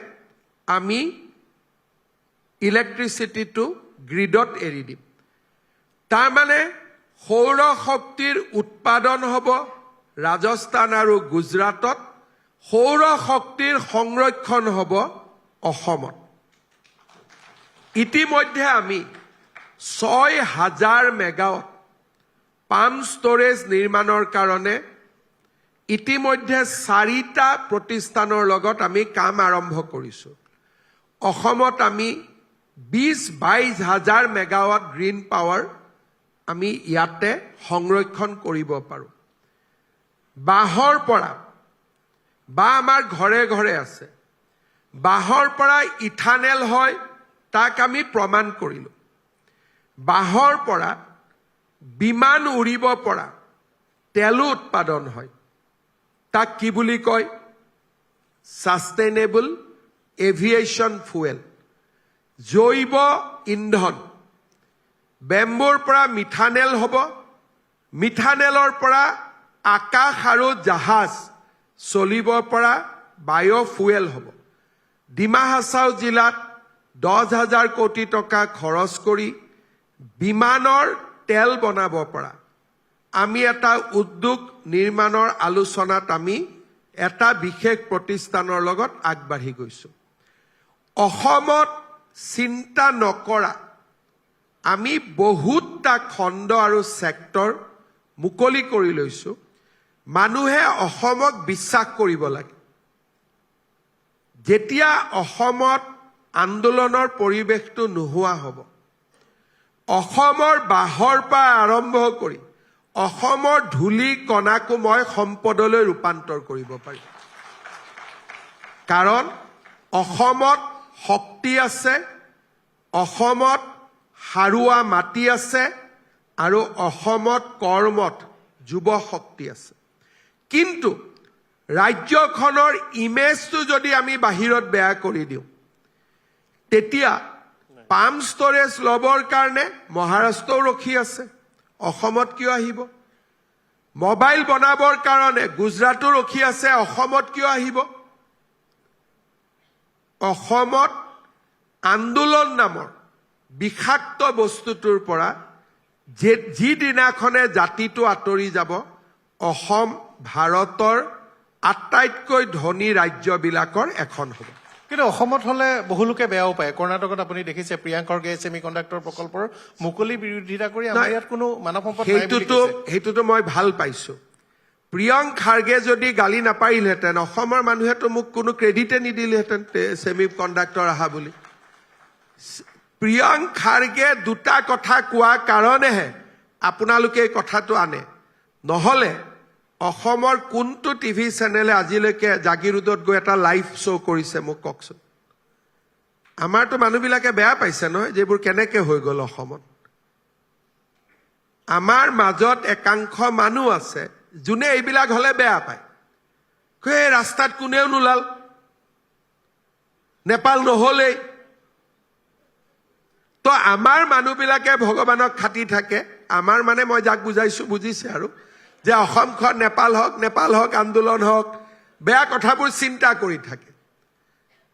আমি ইলেক্ট্ৰিচিটিটো গ্ৰিডত এৰি দিম তাৰমানে সৌৰ শক্তিৰ উৎপাদন হ'ব ৰাজস্থান আৰু গুজৰাটত সৌৰ শক্তিৰ সংৰক্ষণ হ'ব অসমত ইতিমধ্যে আমি 6,000 মেগাৱাট পাম ষ্টৰেজ নিৰ্মাণৰ কাৰণে ইতিমধ্যে 4টা প্ৰতিষ্ঠানৰ লগত আমি কাম আৰম্ভ কৰিছো অসমত আমি 20-22 হাজাৰ মেগাৱাট গ্ৰীণ পাৱাৰ আমি ইয়াতে সংৰক্ষণ কৰিব পাৰোঁ বাঁহৰ পৰা বা আমাৰ ঘৰে ঘৰে আছে বাঁহৰ পৰা ইথানেল হয় তাক আমি প্ৰমাণ কৰিলোঁ বাঁহৰ পৰা বিমান উৰিব পৰা তেলো উৎপাদন হয় তাক কি বুলি কয় সাস্টেইনেবল এভিয়েশ্যন ফুয়েল জৈৱ ইন্ধন বেম্বুৰ পৰা মিথানেল হ'ব মিথানেলৰ পৰা আকাশ আৰু জাহাজ চলিব পৰা বায়'ফুয়েল হ'ব ডিমা হাছাও জিলাত 10,000 কোটি টকা খৰচ কৰি বিমানৰ তেল বনাব পৰা আমি এটা উদ্যোগ নিৰ্মাণৰ আলোচনাত আমি এটা বিশেষ প্ৰতিষ্ঠানৰ লগত আগবাঢ়ি গৈছো অসমত চিন্তা নকৰা আমি বহুতটা খণ্ড আৰু সেক্টৰ মুকলি কৰি লৈছো মানুহে অসমক বিশ্বাস কৰিব লাগে যেতিয়া অসমত আন্দোলনৰ পৰিৱেশটো নোহোৱা হ'ব অসমৰ বাঁহৰ পৰা আৰম্ভ কৰি অসমৰ ধূলি কণাকো মই সম্পদলৈ ৰূপান্তৰ কৰিব পাৰিম কাৰণ অসমত শক্তি আছে অসমত হাৰুৱা মাটি আছে আৰু অসমত কৰ্মত যুৱ শক্তি আছে কিন্তু ৰাজ্যখনৰ ইমেজটো যদি আমি বাহিৰত বেয়া কৰি দিওঁ তেতিয়া পাম ষ্টৰেজ ল'বৰ কাৰণে মহাৰাষ্ট্ৰও ৰখি আছে অসমত কিয় আহিব মোবাইল বনাবৰ কাৰণে গুজৰাটও ৰখি আছে অসমত কিয় আহিব অসমত আন্দোলন নামৰ বিষাক্ত বস্তুটোৰ পৰা যি দিনাখনে জাতিটো আঁতৰি যাব অসম ভাৰতৰ আটাইতকৈ ধনী ৰাজ্যবিলাকৰ এখন হ'ব কিন্তু অসমত হলে বহু লোকে বেয়াও পায় কৰ্ণাটকত আপুনি দেখিছে প্ৰিয়াংক খৰ্গে ছেমিকণ্ডাক্টৰ প্ৰকল্পৰ মুকলি বিৰোধিতা কৰি আমাৰ ইয়াত কোনো মানৱ সম্পদ নাই বুলি কৈছে সেইটোতো মই ভাল পাইছো প্ৰিয়ংক খাৰ্গে যদি গালি নাপাৰিলহেঁতেন অসমৰ মানুহেতো মোক কোনো ক্ৰেডিটে নিদিলেহেঁতেন ছেমিকণ্ডাক্টৰ আহা বুলি প্ৰিয়ংক খাৰ্গে দুটা কথা কোৱা কাৰণেহে আপোনালোকে এই কথাটো আনে নহলে অসমৰ কোনটো টিভি চেনেলে আজিলৈকে জাগিৰোডত গৈ এটা লাইভ শ্ব' কৰিছে মোক কওকচোন আমাৰতো মানুহবিলাকে বেয়া পাইছে নহয় যেবোৰ কেনেকে হৈ গ'ল অসমত আমাৰ মাজত একাংশ মানুহ আছে যোনে এইবিলাক হলে বেয়া পায় এই ৰাস্তাত কোনেও নোলাল নেপাল নহলেই তো আমাৰ মানুহবিলাকে ভগৱানক খাটি থাকে আমাৰ মানে মই যাক বুজাইছো বুজিছে আৰু যে অসমখন নেপাল হওক আন্দোলন হওক বেয়া কথাবোৰ চিন্তা কৰি থাকে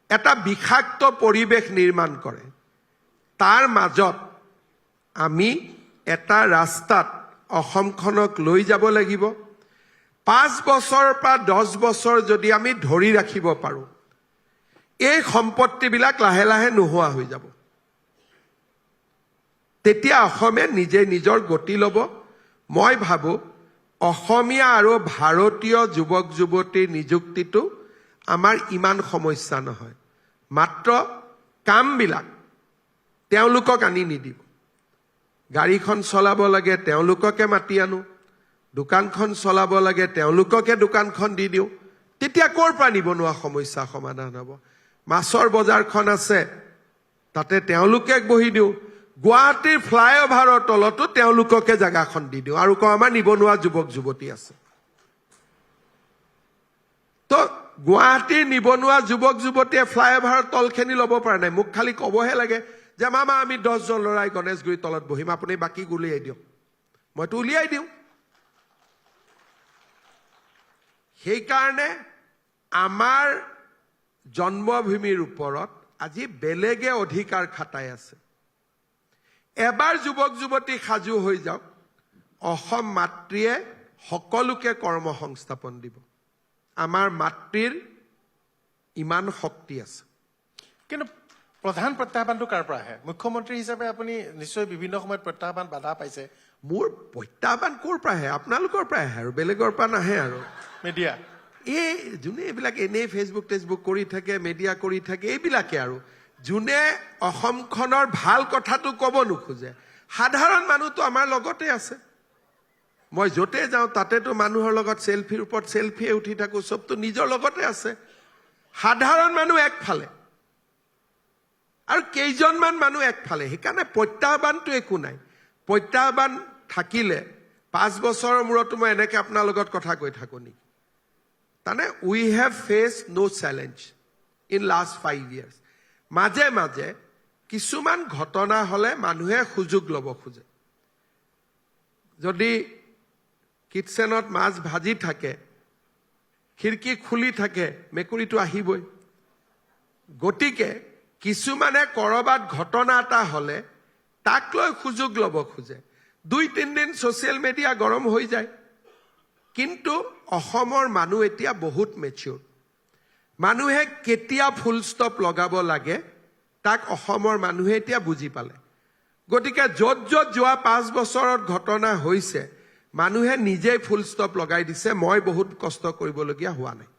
এটা বিষাক্ত পৰিৱেশ নিৰ্মাণ কৰে তাৰ মাজত আমি এটা ৰাস্তাত অসমখনক লৈ যাব লাগিব 5 বছৰৰ পৰা 10 বছৰ যদি আমি ধৰি ৰাখিব পাৰোঁ এই সম্পত্তিবিলাক লাহে লাহে নোহোৱা হৈ যাব তেতিয়া অসমে নিজে নিজৰ গতি ল'ব মই ভাবো অসমীয়া আৰু ভাৰতীয় যুৱক যুৱতীৰ নিযুক্তিটো আমাৰ ইমান সমস্যা নহয় মাত্ৰ কামবিলাক তেওঁলোকক আনি নিদিব গাড়ীখন চলাব লাগে তেওঁলোককে মাতি আনো দোকানখন চলাব লাগে তেওঁলোককে দোকানখন দি দিওঁ তেতিয়া ক'ৰ পৰা নিবনুৱা সমস্যা সমাধান হ'ব মাছৰ বজাৰখন আছে তাতে তেওঁলোকে বহি দিওঁ গুৱাহাটীৰ ফ্লাইঅভাৰৰ তলতো তেওঁলোককে জাগাখন দি দিওঁ আৰু কওঁ আমাৰ নিবনুৱা যুৱক যুৱতী আছে তো গুৱাহাটীৰ নিবনুৱা যুৱক যুৱতীয়ে ফ্লাইঅভাৰৰ তলখিনি ল'ব পৰা নাই মোক খালি ক'বহে লাগে যে মামা আমি 10 জন ল'ৰাই গণেশগুৰিৰ তলত বহিম আপুনি বাকী উলিয়াই দিয়ক মইতো উলিয়াই দিওঁ সেইকাৰণে আমাৰ জন্মভূমিৰ ওপৰত আজি বেলেগে অধিকাৰ খাটাই আছে এবাৰ যুৱক যুৱতী সাজু হৈ যাওক অসম মাতৃয়ে সকলোকে কৰ্মসংস্থাপন দিব আমাৰ মাতৃৰ ইমান শক্তি আছে কিন্তু প্ৰধান প্ৰত্যাহ্বানটো কাৰ পৰা আহে মুখ্যমন্ত্ৰী হিচাপে আপুনি নিশ্চয় বিভিন্ন সময়ত প্ৰত্যাহ্বান বাধা পাইছে মোৰ প্ৰত্যাহ্বান ক'ৰ পৰা আহে আপোনালোকৰ পৰা আহে আৰু বেলেগৰ পৰা নাহে আৰু মিডিয়া এই যোনে এইবিলাক এনেই ফেচবুক টেচবুক কৰি থাকে মিডিয়া কৰি থাকে এইবিলাকে আৰু যোনে অসমখনৰ ভাল কথাটো ক'ব নোখোজে সাধাৰণ মানুহটো আমাৰ লগতে আছে মই য'তে যাওঁ তাতেতো মানুহৰ লগত চেলফিৰ ওপৰত চেলফিয়ে উঠি থাকোঁ চবটো নিজৰ লগতে আছে সাধাৰণ মানুহ একফালে আৰু কেইজনমান মানুহ একফালে সেইকাৰণে প্ৰত্যাহ্বানটো একো নাই প্ৰত্যাহ্বান থাকিলে 5 বছৰৰ মূৰতো মই এনেকৈ আপোনাৰ লগত কথা কৈ থাকোঁ নেকি তাৰমানে we have face no' challenge in last 5 years মাজে মাজে কিছুমান ঘটনা হ'লে মানুহে সুযোগ ল'ব খোজে যদি কিটচেনত মাছ ভাজি থাকে খিৰিকী খুলি থাকে মেকুৰীটো আহিবই গতিকে কিছুমানে কৰবাত ঘটনা এটা হ'লে তাক লৈ সুযোগ ল'ব খোজে 2-3 দিন ছ'চিয়েল মিডিয়া গৰম হৈ যায় কিন্তু অসমৰ মানুহ এতিয়া বহুত মেচিউৰ মানুহে কেতিয়া ফুল ষ্টপ লগাব লাগে তাক অসমৰ মানুহে এতিয়া বুজি পালে গতিকে য'ত য'ত যোৱা 5 বছৰত ঘটনা হৈছে মানুহে নিজেই ফুল ষ্টপ লগাই দিছে মই বহুত কষ্ট কৰিবলগীয়া হোৱা নাই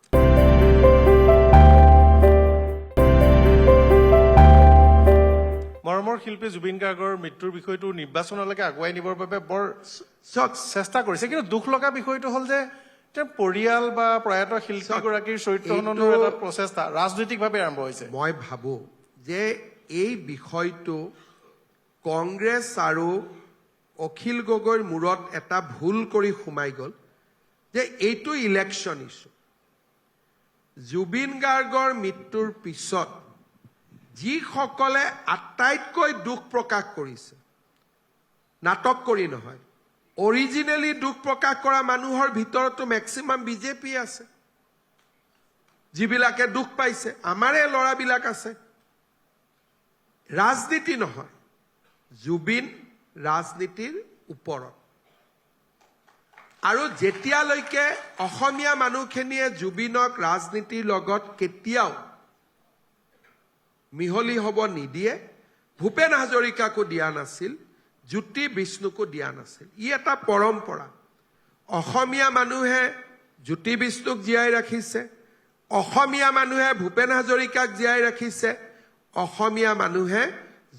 মৰমৰ শিল্পী জুবিন গাৰ্গৰ মৃত্যুৰ বিষয়টো নিৰ্বাচনলৈকে আগুৱাই নিবৰ বাবে বৰ চেষ্টা কৰিছে কিন্তু দুখ লগা বিষয়টো হ'ল যে তেওঁৰ পৰিয়াল বা প্ৰয়াত শিল্পীগৰাকীৰ চৰিত্ৰ হননৰ এটা প্ৰচেষ্টা ৰাজনৈতিকভাৱে আৰম্ভ হৈছে মই ভাবোঁ যে এই বিষয়টো কংগ্ৰেছ আৰু অখিল গগৈৰ মূৰত এটা ভুল কৰি সোমাই গ'ল যে এইটো ইলেকশ্যন ইছ্যু জুবিন গাৰ্গৰ মৃত্যুৰ পিছত যিসকলে আটাইতকৈ দুখ প্ৰকাশ কৰিছে নাটক কৰি নহয় অৰিজিনেলি দুখ প্ৰকাশ কৰা মানুহৰ ভিতৰতো মেক্সিমাম বিজেপি আছে যিবিলাকে দুখ পাইছে আমাৰে ল'ৰাবিলাক আছে ৰাজনীতি নহয় জুবিন ৰাজনীতিৰ ওপৰত আৰু যেতিয়ালৈকে অসমীয়া মানুহখিনিয়ে জুবিনক ৰাজনীতিৰ লগত কেতিয়াও মিহলি হ'ব নিদিয়ে ভূপেন হাজৰিকাকো দিয়া নাছিল জ্যোতি বিষ্ণুকো দিয়া নাছিল ই এটা পৰম্পৰা অসমীয়া মানুহে জ্যোতি বিষ্ণুক জীয়াই ৰাখিছে অসমীয়া মানুহে ভূপেন হাজৰিকাক জীয়াই ৰাখিছে অসমীয়া মানুহে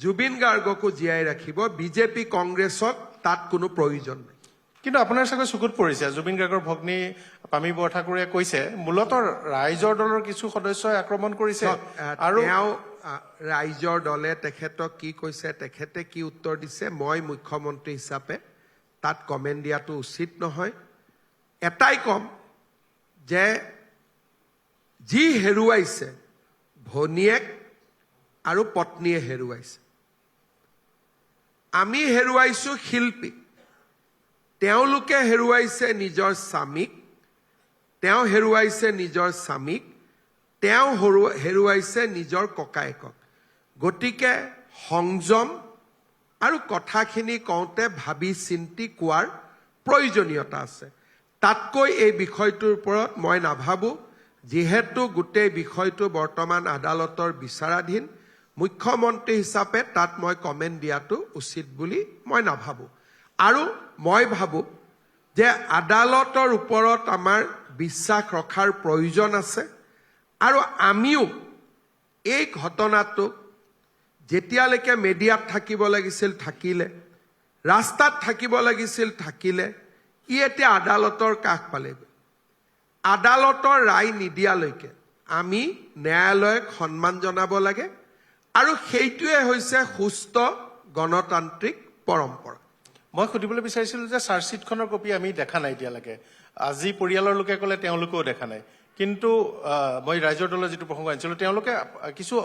জুবিন গাৰ্গকো জীয়াই ৰাখিব বিজেপি কংগ্ৰেছত তাত কোনো প্ৰয়োজন নাই কিন্তু আপোনাৰ চাগে চকুত পৰিছে জুবিন গাৰ্গৰ ভগ্নী পামী বৰঠাকুৰে কৈছে মূলতঃ ৰাইজৰ দলৰ কিছু সদস্যই আক্ৰমণ কৰিছে আৰু তেওঁ ৰাইজৰ দলে তেখেতক কি কৈছে তেখেতে কি উত্তৰ দিছে মই মুখ্যমন্ত্ৰী হিচাপে তাত কমেণ্ট দিয়াটো উচিত নহয় এটাই কম যে যি হেৰুৱাইছে ভনীয়েক আৰু পত্নীয়ে হেৰুৱাইছে আমি হেৰুৱাইছো শিল্পী তেওঁলোকে হেৰুৱাইছে নিজৰ স্বামীক, তেওঁ হেৰুৱাইছে নিজৰ স্বামীক, তেওঁ হেৰুৱাইছে নিজৰ ককায়েকক। গতিকে সংযম আৰু কথাখিনি কওঁতে ভাবি চিন্তি কোৱাৰ প্ৰয়োজনীয়তা আছে। তাতকৈ এই বিষয়টোৰ ওপৰত মই নাভাবোঁ, যিহেতু গোটেই বিষয়টো বৰ্তমান আদালতৰ বিচাৰাধীন, মুখ্যমন্ত্ৰী হিচাপে তাত মই কমেণ্ট দিয়াটো উচিত বুলি মই নাভাবোঁ। আৰু মই ভাবোঁ যে আদালতৰ ওপৰত আমাৰ বিশ্বাস ৰখাৰ প্ৰয়োজন আছে। আৰু আমিও এই ঘটনাটো যেতিয়ালৈকে মিডিয়াত থাকিব লাগিছিল থাকিলে, ৰাস্তাত থাকিব লাগিছিল থাকিলে, ই এতিয়া আদালতৰ কাষ পালেগৈ। আদালতৰ ৰায় নিদিয়ালৈকে আমি ন্যায়ালয়ক সন্মান জনাব লাগে, আৰু সেইটোৱে হৈছে সুস্থ গণতান্ত্ৰিক পৰম্পৰা। মই সুধিবলৈ বিচাৰিছিলোঁ যে চাৰ্জশ্বিটখনৰ কপি আমি দেখা নাই এতিয়ালৈকে। আজি পৰিয়ালৰ লোকে ক'লে তেওঁলোকেও দেখা নাই, কিন্তু মই ৰাইজৰ দলৰ যিটো প্ৰসংগ আনিছিলোঁ তেওঁলোকে কিছু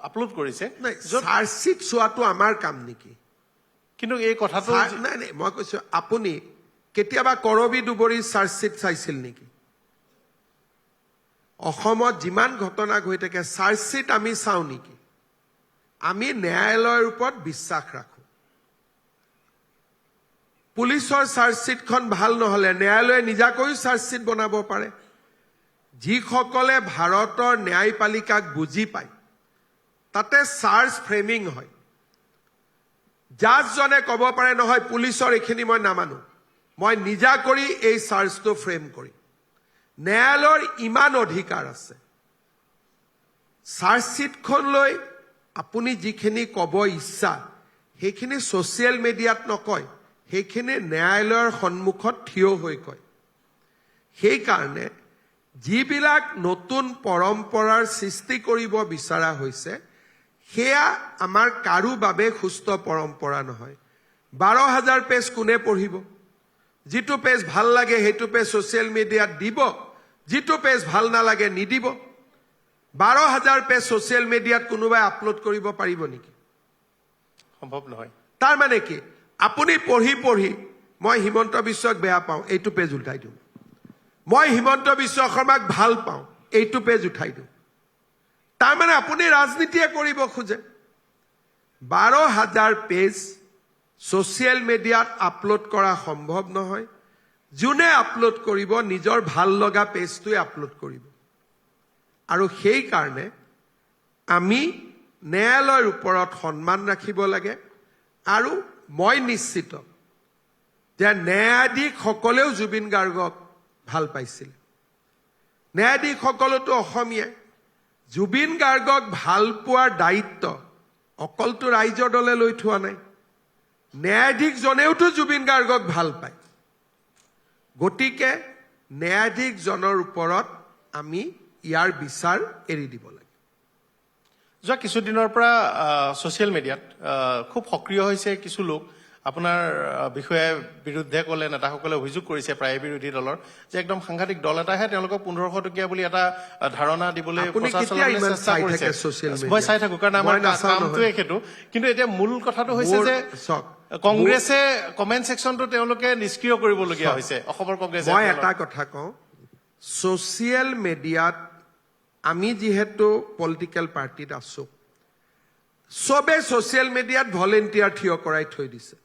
আপলোড কৰিছে। চাৰ্জশ্বিট চোৱাটো আমাৰ কাম নেকি? কিন্তু এই কথাটো নাই নাই, মই কৈছো আপুনি কেতিয়াবা কৰবী দুবৰীৰ চাৰ্জশ্বিট চাইছিল নেকি? অসমত যিমান ঘটনা হৈ থাকে চাৰ্জশ্বিট আমি চাওঁ নেকি? আমি ন্যায়ালয়ৰ ওপৰত বিশ্বাস ৰাখোঁ। পুলিচৰ চাৰ্জশ্বিটখন ভাল নহ'লে ন্যায়ালয়ে নিজাকৈও চাৰ্জশ্বিট বনাব পাৰে। যিসকলে ভাৰতৰ ন্যায়পালিকাক বুজি পায় তাতে চাৰ্জ ফ্ৰেমিং হয়। জাজজনে ক'ব পাৰে নহয় পুলিচৰ এইখিনি মই নামানো, মই নিজা কৰি এই চাৰ্জটো ফ্ৰেম কৰিম। ন্যায়ালয়ৰ ইমান অধিকাৰ আছে। চাৰ্জশ্বিটখন লৈ আপুনি যিখিনি ক'ব ইচ্ছা সেইখিনি ছ'চিয়েল মিডিয়াত নকয়, সেইখিনি ন্যায়ালয়ৰ সন্মুখত থিয় হৈ কয়। সেইকাৰণে যিবিলাক নতুন পৰম্পৰাৰ সৃষ্টি কৰিব বিচৰা হৈছে সেয়া আমাৰ কাৰো বাবে সুস্থ পৰম্পৰা নহয়। 12,000 পেজ কোনে পঢ়িব? যিটো পেজ ভাল লাগে সেইটো পেজ ছ'চিয়েল মিডিয়াত দিব, যিটো পেজ ভাল নালাগে নিদিব। 12,000 পেজ ছ'চিয়েল মিডিয়াত কোনোবাই আপলোড কৰিব পাৰিব নেকি? সম্ভৱ নহয়। তাৰ মানে কি? আপুনি পঢ়ি পঢ়ি মই হিমন্ত বিশ্বক বেয়া পাওঁ, এইটো পেজ উঠাই দিওঁ। মই হিমন্ত বিশ্ব শৰ্মাক ভাল পাওঁ, এইটো পেজ উঠাই দিওঁ। তাৰমানে আপুনি ৰাজনীতিয়ে কৰিব খোজে। 12,000 পেজ ছ'চিয়েল মিডিয়াত আপলোড কৰা সম্ভৱ নহয়। যোনে আপলোড কৰিব নিজৰ ভাল লগা পেজটোৱে আপলোড কৰিব। আৰু সেইকাৰণে আমি ন্যায়ালয়ৰ ওপৰত সন্মান ৰাখিব লাগে। আৰু মই নিশ্চিত যে ন্যায়াধীশসকলেও জুবিন গাৰ্গক ভাল পাইছিল। ন্যায়াধীশসকলেতো অসমীয়াই। জুবিন গাৰ্গক ভাল পোৱাৰ দায়িত্ব অকলটো ৰাইজৰ দলে লৈ থোৱা নাই, ন্যায়াধীশজনেওতো জুবিন গাৰ্গক ভাল পায়। গতিকে ন্যায়াধীশজনৰ ওপৰত আমি ইয়াৰ বিচাৰ এৰি দিব লাগে। যোৱা কিছুদিনৰ পৰা ছ'চিয়েল মিডিয়াত খুব সক্ৰিয় হৈছে কিছু লোক। আপোনাৰ বিষয়ে বিৰুদ্ধে ক'লে নেতাসকলে অভিযোগ কৰিছে প্ৰায় বিৰোধী দলৰ যে একদম সাংঘাতিক দল এটাহে তেওঁলোকক 1,500 টকীয়া বুলি এটা ধাৰণা দিবলৈ প্ৰচাৰ চলাবলৈ চেষ্টা কৰিছে। মই চাই থাকোঁ কাৰণ আমাৰ কামটোৱে সেইটো। কিন্তু এতিয়া মূল কথাটো হৈছে যে কংগ্ৰেছে কমেণ্ট ছেকশ্যনটো তেওঁলোকে নিষ্ক্ৰিয় কৰিবলগীয়া হৈছে। অসমৰ কংগ্ৰেছে মই এটা কথা কওঁ, ছ'চিয়েল মিডিয়াত আমি যিহেতু পলিটিকেল পাৰ্টিত আছোঁ, চবে ছ'চিয়েল মিডিয়াত ভলেণ্টিয়াৰ থিয় কৰাই থৈ দিছে।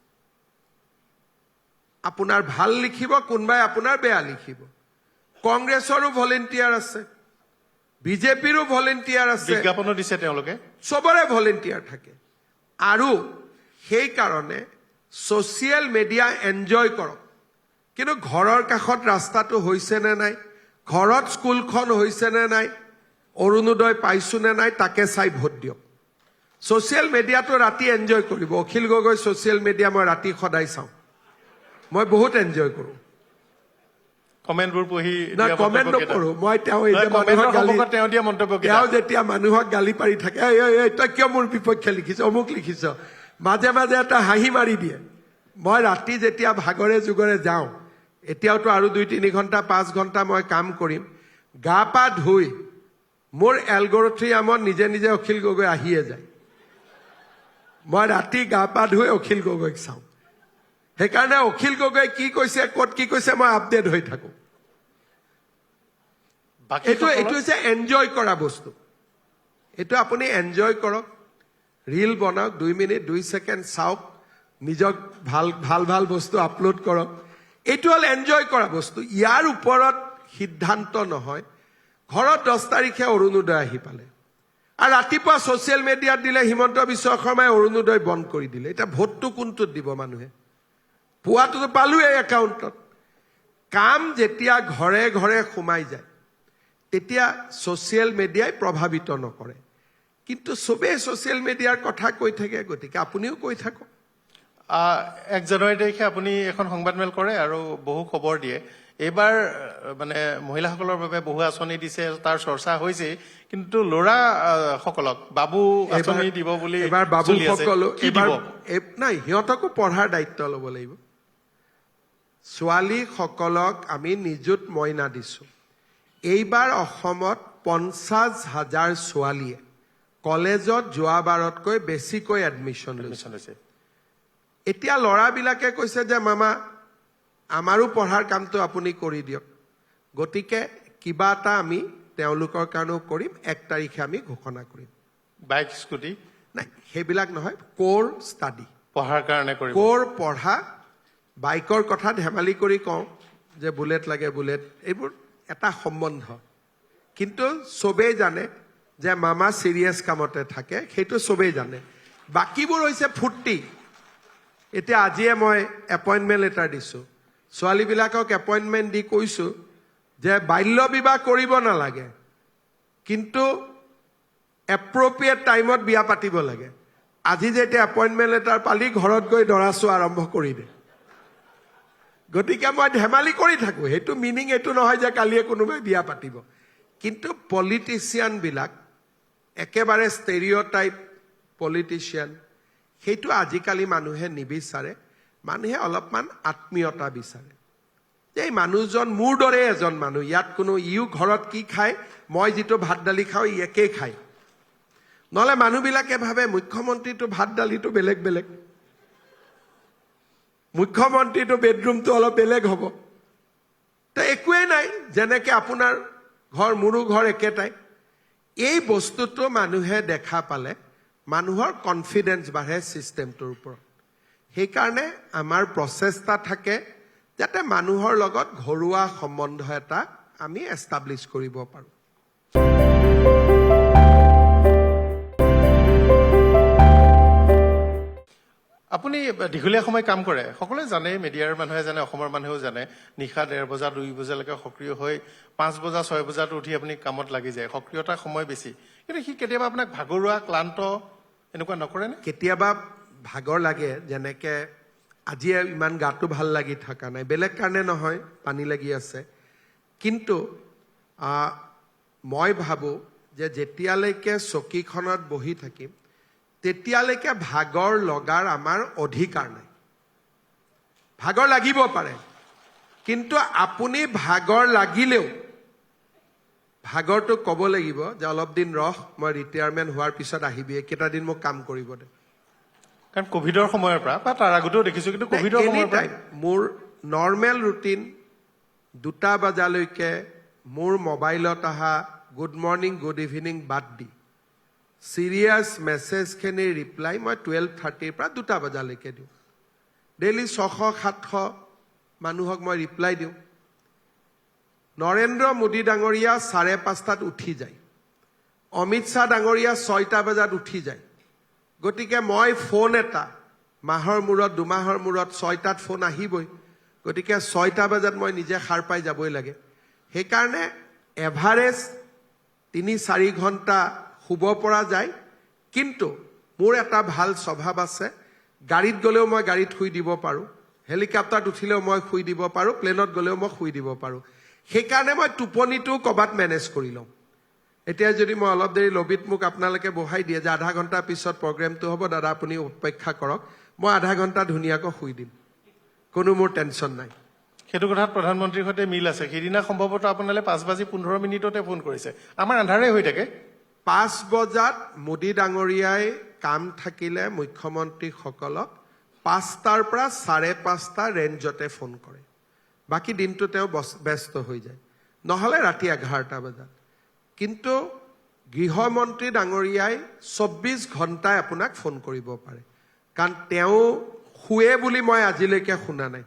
আপোনাৰ ভাল লিখিব, কোনোবাই আপোনাৰ বেয়া লিখিব। কংগ্ৰেছৰো ভলেণ্টিয়াৰ আছে, বিজেপিৰো ভলেণ্টিয়াৰ আছে, বিজ্ঞাপনো দিছে তেওঁলোকে, চবৰে ভলেণ্টিয়াৰ থাকে। আৰু সেইকাৰণে ছ'চিয়েল মিডিয়া এনজয় কৰক, কিন্তু ঘৰৰ কাষত ৰাস্তাটো হৈছে নে নাই, ঘৰত স্কুলখন হৈছে নে নাই, অৰুণোদয় পাইছো নে নাই তাকে চাই ভোট দিয়ক। ছ'চিয়েল মিডিয়াটো ৰাতি এনজয় কৰিব। অখিল গগৈ ছ'চিয়েল মিডিয়া মই ৰাতি সদায় চাওঁ, মই বহুত এনজয় কৰোঁ। কমেণ্টবোৰ পঢ়ি কমেণ্ট নকৰোঁ মই। তেওঁ যেতিয়া মানুহক গালি পাৰি থাকে, তই কিয় মোৰ বিপক্ষে লিখিছ, অমুক লিখিছ, মাজে মাজে এটা হাঁহি মাৰি দিয়ে। মই ৰাতি যেতিয়া ভাগৰে যুগৰে যাওঁ, এতিয়াওতো আৰু 2-3 ঘণ্টা 5 ঘণ্টা মই কাম কৰিম, গা পা ধুই মোৰ এলগৰিথিয়ামত নিজে নিজে অখিল গগৈ আহিয়ে যায়। মই ৰাতি গা পা ধুই অখিল গগৈক চাওঁ। সেইকাৰণে অখিল গগৈ কি কৈছে ক'ত কি কৈছে মই আপডেট হৈ থাকো বাকী এইটো হৈছে এনজয় কৰা বস্তু এইটো আপুনি এনজয় কৰক ৰীল বনাওক 2 মিনিট 2 ছেকেণ্ড চাওক নিজক ভাল ভাল ভাল বস্তু আপলোড কৰক এইটো হ'ল এনজয় কৰা বস্তু ইয়াৰ ওপৰত সিদ্ধান্ত নহয় ঘৰত 10 তাৰিখে অৰুণোদয় আহি পালে আৰু ৰাতিপুৱা ছ'চিয়েল মিডিয়াত দিলে হিমন্ত বিশ্ব শৰ্মাই অৰুণোদয় বন্ধ কৰি দিলে এতিয়া ভোটটো কোনটোত দিব মানুহে পুৱাটোতো পালোৱেই একাউণ্টত কাম যেতিয়া ঘৰে ঘৰে সোমাই যায় তেতিয়া ছ'চিয়েল মিডিয়াই প্ৰভাৱিত নকৰে কিন্তু চবেই ছ'চিয়েল মিডিয়াৰ কথা কৈ থাকে গতিকে আপুনিও কৈ থাকক 1 জানুৱাৰী তাৰিখে আপুনি এখন সংবাদমেল কৰে আৰু বহু খবৰ দিয়ে এইবাৰ মানে মহিলাসকলৰ বাবে বহু আঁচনি দিছে তাৰ চৰ্চা হৈছে কিন্তু ল'ৰা সকলক বাবু আঁচনি দিব বুলি এবাৰ বাবুসকলো কি দিব নাই সিহঁতকো পঢ়াৰ দায়িত্ব ল'ব লাগিব ছোৱালীসকলক আমি নিযুত মইনা দিছো এইবাৰ অসমত 50,000 ছোৱালীয়ে কলেজত যোৱাবাৰতকৈ বেছিকৈ এডমিশ্যন লৈছে এতিয়া ল'ৰাবিলাকে কৈছে যে মামা আমাৰো পঢ়াৰ কামটো আপুনি কৰি দিয়ক গতিকে কিবা এটা আমি তেওঁলোকৰ কাৰণেও কৰিম 1 তাৰিখে আমি ঘোষণা কৰিম বাইক স্কুটি নাই সেইবিলাক নহয় কোৰ ষ্টাডি পঢ়াৰ কাৰণে কৰিব কোৰ পঢ়া বাইকৰ কথা ধেমালি কৰি কওঁ যে বুলেট লাগে বুলেট এইবোৰ এটা সম্বন্ধ কিন্তু চবেই জানে যে মামা চিৰিয়াছ কামতে থাকে সেইটো চবেই জানে বাকীবোৰ হৈছে ফূৰ্তি এতিয়া আজিয়ে মই এপইণ্টমেণ্ট লেটাৰ দিছোঁ ছোৱালীবিলাকক এপইণ্টমেণ্ট দি কৈছোঁ যে বাল্য বিবাহ কৰিব নালাগে কিন্তু এপ্ৰপ্ৰিয়েট টাইমত বিয়া পাতিব লাগে আজি যেতিয়া এপইণ্টমেণ্ট লেটাৰ পালি ঘৰত গৈ দৰা চোৱা আৰম্ভ কৰি দে গতিকে মই ধেমালি কৰি থাকোঁ সেইটো মিনিং এইটো নহয় যে কালিয়ে কোনোবাই বিয়া পাতিব কিন্তু পলিটিচিয়ানবিলাক একেবাৰে ষ্টেৰিঅ'টাইপ পলিটিচিয়ান সেইটো আজিকালি মানুহে নিবিচাৰে মানুহে অলপমান আত্মীয়তা বিচাৰে যে এই মানুহজন মোৰ দৰে এজন মানুহ ইয়াত কোনো ইও ঘৰত কি খায় মই যিটো ভাত দালি খাওঁ ই একেই খায় নহ'লে মানুহবিলাকে ভাবে মুখ্যমন্ত্ৰীটো ভাত দালিটো বেলেগ বেলেগ মুখ্যমন্ত্ৰীটো বেডৰুমটো অলপ বেলেগ হ'ব তো একোৱেই নাই যেনেকৈ আপোনাৰ ঘৰ মোৰো ঘৰ একেটাই এই বস্তুটো মানুহে দেখা পালে মানুহৰ কনফিডেন্স বাঢ়ে চিষ্টেমটোৰ ওপৰত সেইকাৰণে আমাৰ প্ৰচেষ্টা থাকে যাতে মানুহৰ লগত ঘৰুৱা সম্বন্ধ এটা আমি এষ্টাব্লিছ কৰিব পাৰোঁ আপুনি দীঘলীয়া সময় কাম কৰে সকলোৱে জানে মিডিয়াৰ মানুহে জানে অসমৰ মানুহেও জানে নিশা 1:30 বজা 2 বজালৈকে সক্ৰিয় হৈ 5 বজা 6 বজাত উঠি আপুনি কামত লাগি যায় সক্ৰিয়তাৰ সময় বেছি কিন্তু সি কেতিয়াবা আপোনাক ভাগৰুৱা ক্লান্ত এনেকুৱা নকৰেনে কেতিয়াবা ভাগৰ লাগে যেনেকৈ আজি ইমান গাটো ভাল লাগি থকা নাই বেলেগ কাৰণে নহয় পানী লাগি আছে কিন্তু মই ভাবোঁ যে যেতিয়ালৈকে চকীখনত বহি থাকিম তেতিয়ালৈকে ভাগৰ লগাৰ আমাৰ অধিকাৰ নাই ভাগৰ লাগিব পাৰে কিন্তু আপুনি ভাগৰ লাগিলেও ভাগৰটো ক'ব লাগিব যে অলপ দিন ৰহ মই ৰিটায়াৰমেণ্ট হোৱাৰ পিছত আহিবি এইকেইটা দিন মোক কাম কৰিব দে কাৰণ কোভিডৰ সময়ৰ পৰা বা তাৰ আগতেও দেখিছোঁ কিন্তু কোভিডৰ সময়ৰ পৰা মোৰ নৰ্মেল ৰুটিন 2টা বজালৈকে মোৰ মোবাইলত অহা গুড মৰ্ণিং গুড ইভিনিং বাদ দি চিৰিয়াছ মেছেজখিনিৰ ৰিপ্লাই মই 12:30 পৰা 2টা বজালৈকে দিওঁ ডেইলি 600-700 মানুহক মই ৰিপ্লাই দিওঁ নৰেন্দ্ৰ মোদী ডাঙৰীয়া 5:30 উঠি যায় অমিত শ্বাহ ডাঙৰীয়া 6টা বজাত উঠি যায় গতিকে মই ফোন এটা মাহৰ মূৰত 2 মাহৰ মূৰত 6টাত ফোন আহিবই গতিকে 6টা বজাত মই নিজে সাৰ পাই যাবই লাগে সেইকাৰণে এভাৰেজ 3-4 ঘণ্টা শুব পৰা যায় কিন্তু মোৰ এটা ভাল স্বভাৱ আছে গাড়ীত গ'লেও মই গাড়ীত শুই দিব পাৰোঁ হেলিকপ্টাৰত উঠিলেও মই শুই দিব পাৰোঁ প্লেনত গ'লেও মই শুই দিব পাৰোঁ সেইকাৰণে মই টোপনিটো ক'ৰবাত মেনেজ কৰি লওঁ এতিয়া যদি মই অলপ দেৰি লবিত মোক আপোনালোকে বহাই দিয়ে যে আধা ঘণ্টাৰ পিছত প্ৰগ্ৰেমটো হ'ব দাদা আপুনি অপেক্ষা কৰক মই আধা ঘণ্টা ধুনীয়াকৈ শুই দিম কোনো মোৰ টেনশ্যন নাই সেইটো কথাত প্ৰধানমন্ত্ৰীৰ সৈতে মিল আছে সেইদিনা সম্ভৱতঃ আপোনালে 5:15 ফোন কৰিছে আমাৰ আন্ধাৰে হৈ থাকে 5 বজাত মোদী ডাঙৰীয়াই কাম থাকিলে মুখ্যমন্ত্ৰীসকলক 5টাৰ পৰা 5:30 ৰেঞ্জতে ফোন কৰে বাকী দিনটো তেওঁ ব্যস্ত হৈ যায় নহলে ৰাতি 11টা বজাত কিন্তু গৃহমন্ত্ৰী ডাঙৰীয়াই 24 ঘণ্টাই আপোনাক ফোন কৰিব পাৰে কাৰণ তেওঁ শুৱে বুলি মই আজিলৈকে শুনা নাই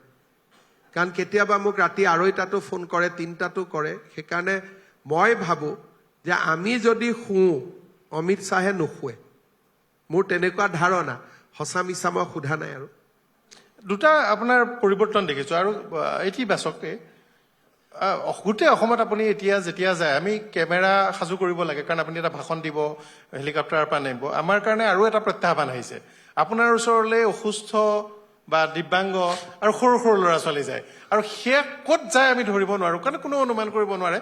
কাৰণ কেতিয়াবা মোক ৰাতি 2টাতো ফোন কৰে 3টাতো কৰে সেইকাৰণে মই ভাবো যে আমি যদি শুওঁ অমিত শাহে নুশুৱে মোৰ তেনেকুৱা ধাৰণা হসা মিছা মই সোধা নাই আৰু দুটা আপোনাৰ পৰিৱৰ্তন দেখিছো আৰু ইতিবাচকে গোটেই অসমত আপুনি এতিয়া যেতিয়া যায় আমি কেমেৰা সাজু কৰিব লাগে কাৰণ আপুনি এটা ভাষণ দিব হেলিকপ্টাৰৰ পৰা নামিব আমাৰ কাৰণে আৰু এটা প্ৰত্যাহ্বান আহিছে আপোনাৰ ওচৰলৈ অসুস্থ বা দিব্যাংগ আৰু সৰু সৰু ল'ৰা ছোৱালী যায় আৰু সেয়া ক'ত যায় আমি ধৰিব নোৱাৰো কাৰণ কোনো অনুমান কৰিব নোৱাৰে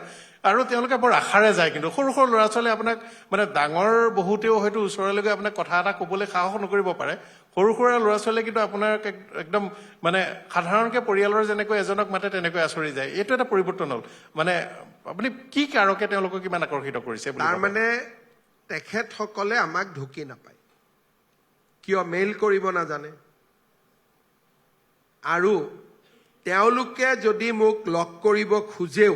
আৰু তেওঁলোকে বৰ আশাৰে যায় কিন্তু সৰু সৰু ল'ৰা ছোৱালী আপোনাক মানে ডাঙৰ বহুতেও হয়তো ওচৰলৈকে আপোনাক কথা এটা ক'বলৈ সাহস নকৰিব পাৰে সৰু সৰু ল'ৰা ছোৱালীয়ে কিন্তু আপোনাৰ একদম মানে সাধাৰণকে পৰিয়ালৰ যেনেকৈ এজনক মাতে তেনেকৈ আচৰি যায় এইটো এটা পৰিৱৰ্তন হ'ল মানে আপুনি কি কাৰকে তেওঁলোকক কিমান আকৰ্ষিত কৰিছে তাৰ মানে তেখেতসকলে আমাক ঢুকি নাপায় কিয় মেইল কৰিব নাজানে আৰু তেওঁলোকে যদি মোক লগ কৰিব খোজেও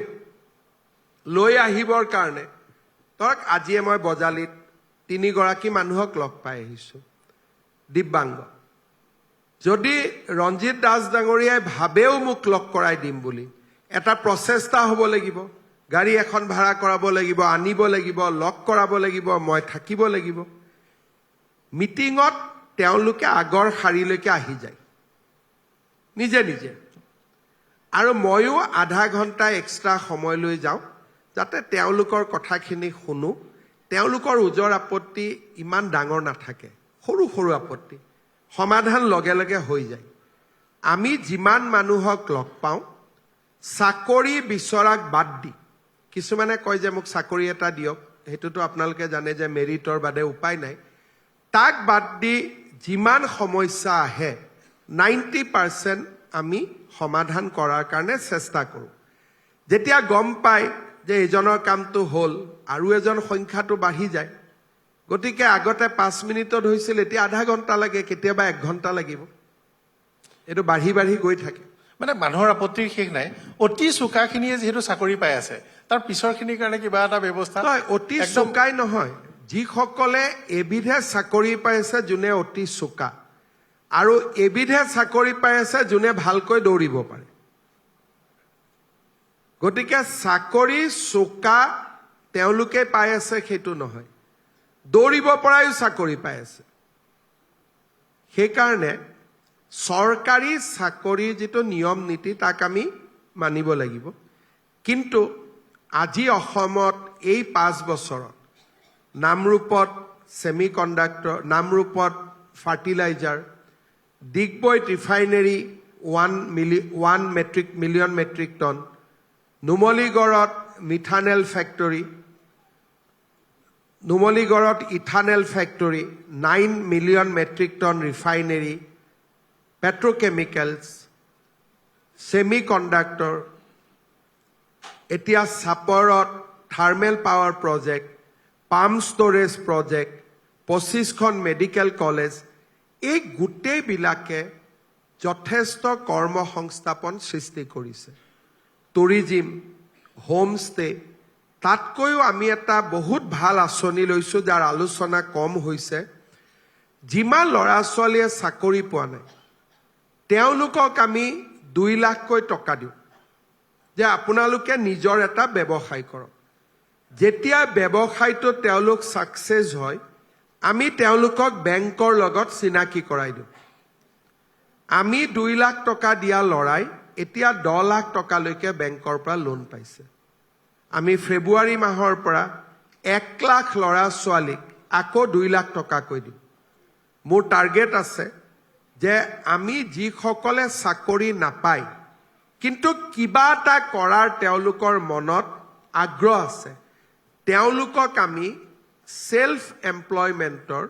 লৈ আহিবৰ কাৰণে ধৰক আজিয়ে মই বজালিত 3 গৰাকী মানুহক লগ পাই আহিছো দিব্যাংগ যদি ৰঞ্জিত দাস ডাঙৰীয়াই ভাবেও মোক লগ কৰাই দিম বুলি এটা প্ৰচেষ্টা হ'ব লাগিব গাড়ী এখন ভাড়া কৰাব লাগিব আনিব লাগিব লগ কৰাব লাগিব মই থাকিব লাগিব মিটিঙত তেওঁলোকে আগৰ শাৰীলৈকে আহি যায় নিজে নিজে আৰু ময়ো আধা ঘণ্টা এক্সট্ৰা সময় লৈ যাওঁ যাতে তেওঁলোকৰ কথাখিনি শুনো তেওঁলোকৰ উজৰ আপত্তি ইমান ডাঙৰ নাথাকে সৰু সৰু আপত্তি সমাধান লগে লগে হৈ যায় আমি যিমান মানুহক লগ পাওঁ চাকৰি বিচৰাক বাদ দি কিছুমানে কয় যে মোক চাকৰি এটা দিয়ক হেতুটো আপোনালোকে জানে যে মেৰিটৰ বাদে উপায় নাই তাক বাদ দি যিমান সমস্যা আহে 90% আমি সমাধান কৰাৰ কাৰণে চেষ্টা কৰোঁ যেতিয়া গম পায় যে এজনৰ কামটো হ'ল আৰু এজন সংখ্যাটো বাঢ়ি যায় গতিকে আগতে 5 মিনিটত হৈছিল এতিয়া আধা ঘণ্টা লাগে কেতিয়াবা 1 ঘণ্টা লাগিব এইটো বাঢ়ি বাঢ়ি গৈ থাকে মানে মানুহৰ আপত্তিৰ শেষ নাই অতি চোকাখিনিয়ে যিহেতু চাকৰি পাই আছে তাৰ পিছৰখিনিৰ কাৰণে কিবা এটা ব্যৱস্থা নহয় অতি চোকাই নহয় যিসকলে এবিধে চাকৰি পাইছে যোনে অতি চোকা আৰু এবিধে চাকৰি পাই আছে যোনে ভালকৈ দৌৰিব পাৰে গতিকে চাকৰি চোকা তেওঁলোকে পাই আছে সেইটো নহয় দৌৰিব পৰায়ো চাকৰি পাই আছে সেইকাৰণে চৰকাৰী চাকৰি যিটো নিয়ম নীতি তাক আমি মানিব লাগিব কিন্তু আজি অসমত এই 5 বছৰত নামৰূপত সেমিকণ্ডাক্টৰ নামৰূপত ফাৰ্টিলাইজাৰ ডিগবৈত ৰিফাইনেৰী 1 মিলিয়ন মেট্ৰিক টন নুমলীগড়ত মিথানেল ফেক্টৰী নুমলীগড়ত ethanol factory 9 million metric ton refinery petrochemicals semiconductor এতিয়া চাপৰত thermal power project pump storage project 25খন মেডিকেল কলেজ এই গোটেইবিলাকে যথেষ্ট কৰ্মসংস্থাপন সৃষ্টি কৰিছে টুৰিজিম হোমষ্টে তাতকৈও আমি এটা বহুত ভাল আঁচনি লৈছো যাৰ আলোচনা কম হৈছে যিমান ল'ৰা ছোৱালীয়ে চাকৰি পোৱা নাই তেওঁলোকক আমি 2 লাখকৈ টকা দিওঁ যে আপোনালোকে নিজৰ এটা ব্যৱসায় কৰক যেতিয়া ব্যৱসায়টো তেওঁলোক সাকসেস হয় আমি তেওঁলোকক বেংকৰ লগত চিনাকি কৰাই দিওঁ আমি 2 লাখ টকা দিয়া লৰাই এতিয়া 10 লাখ টকালৈকে বেংকৰ পৰা লোন পাইছে আমি ফেব্ৰুৱাৰী মাহৰ পৰা 1 লাখ ল'ৰা ছোৱালীক আকৌ 2 লাখ টকা কৈ দিম মোৰ টাৰ্গেট আছে যে আমি যিসকলে চাকৰি নাপায় কিন্তু কিবা এটা কৰাৰ তেওঁলোকৰ মনত আগ্ৰহ আছে তেওঁলোকক আমি সেলফ এমপ্লয়মেন্টৰ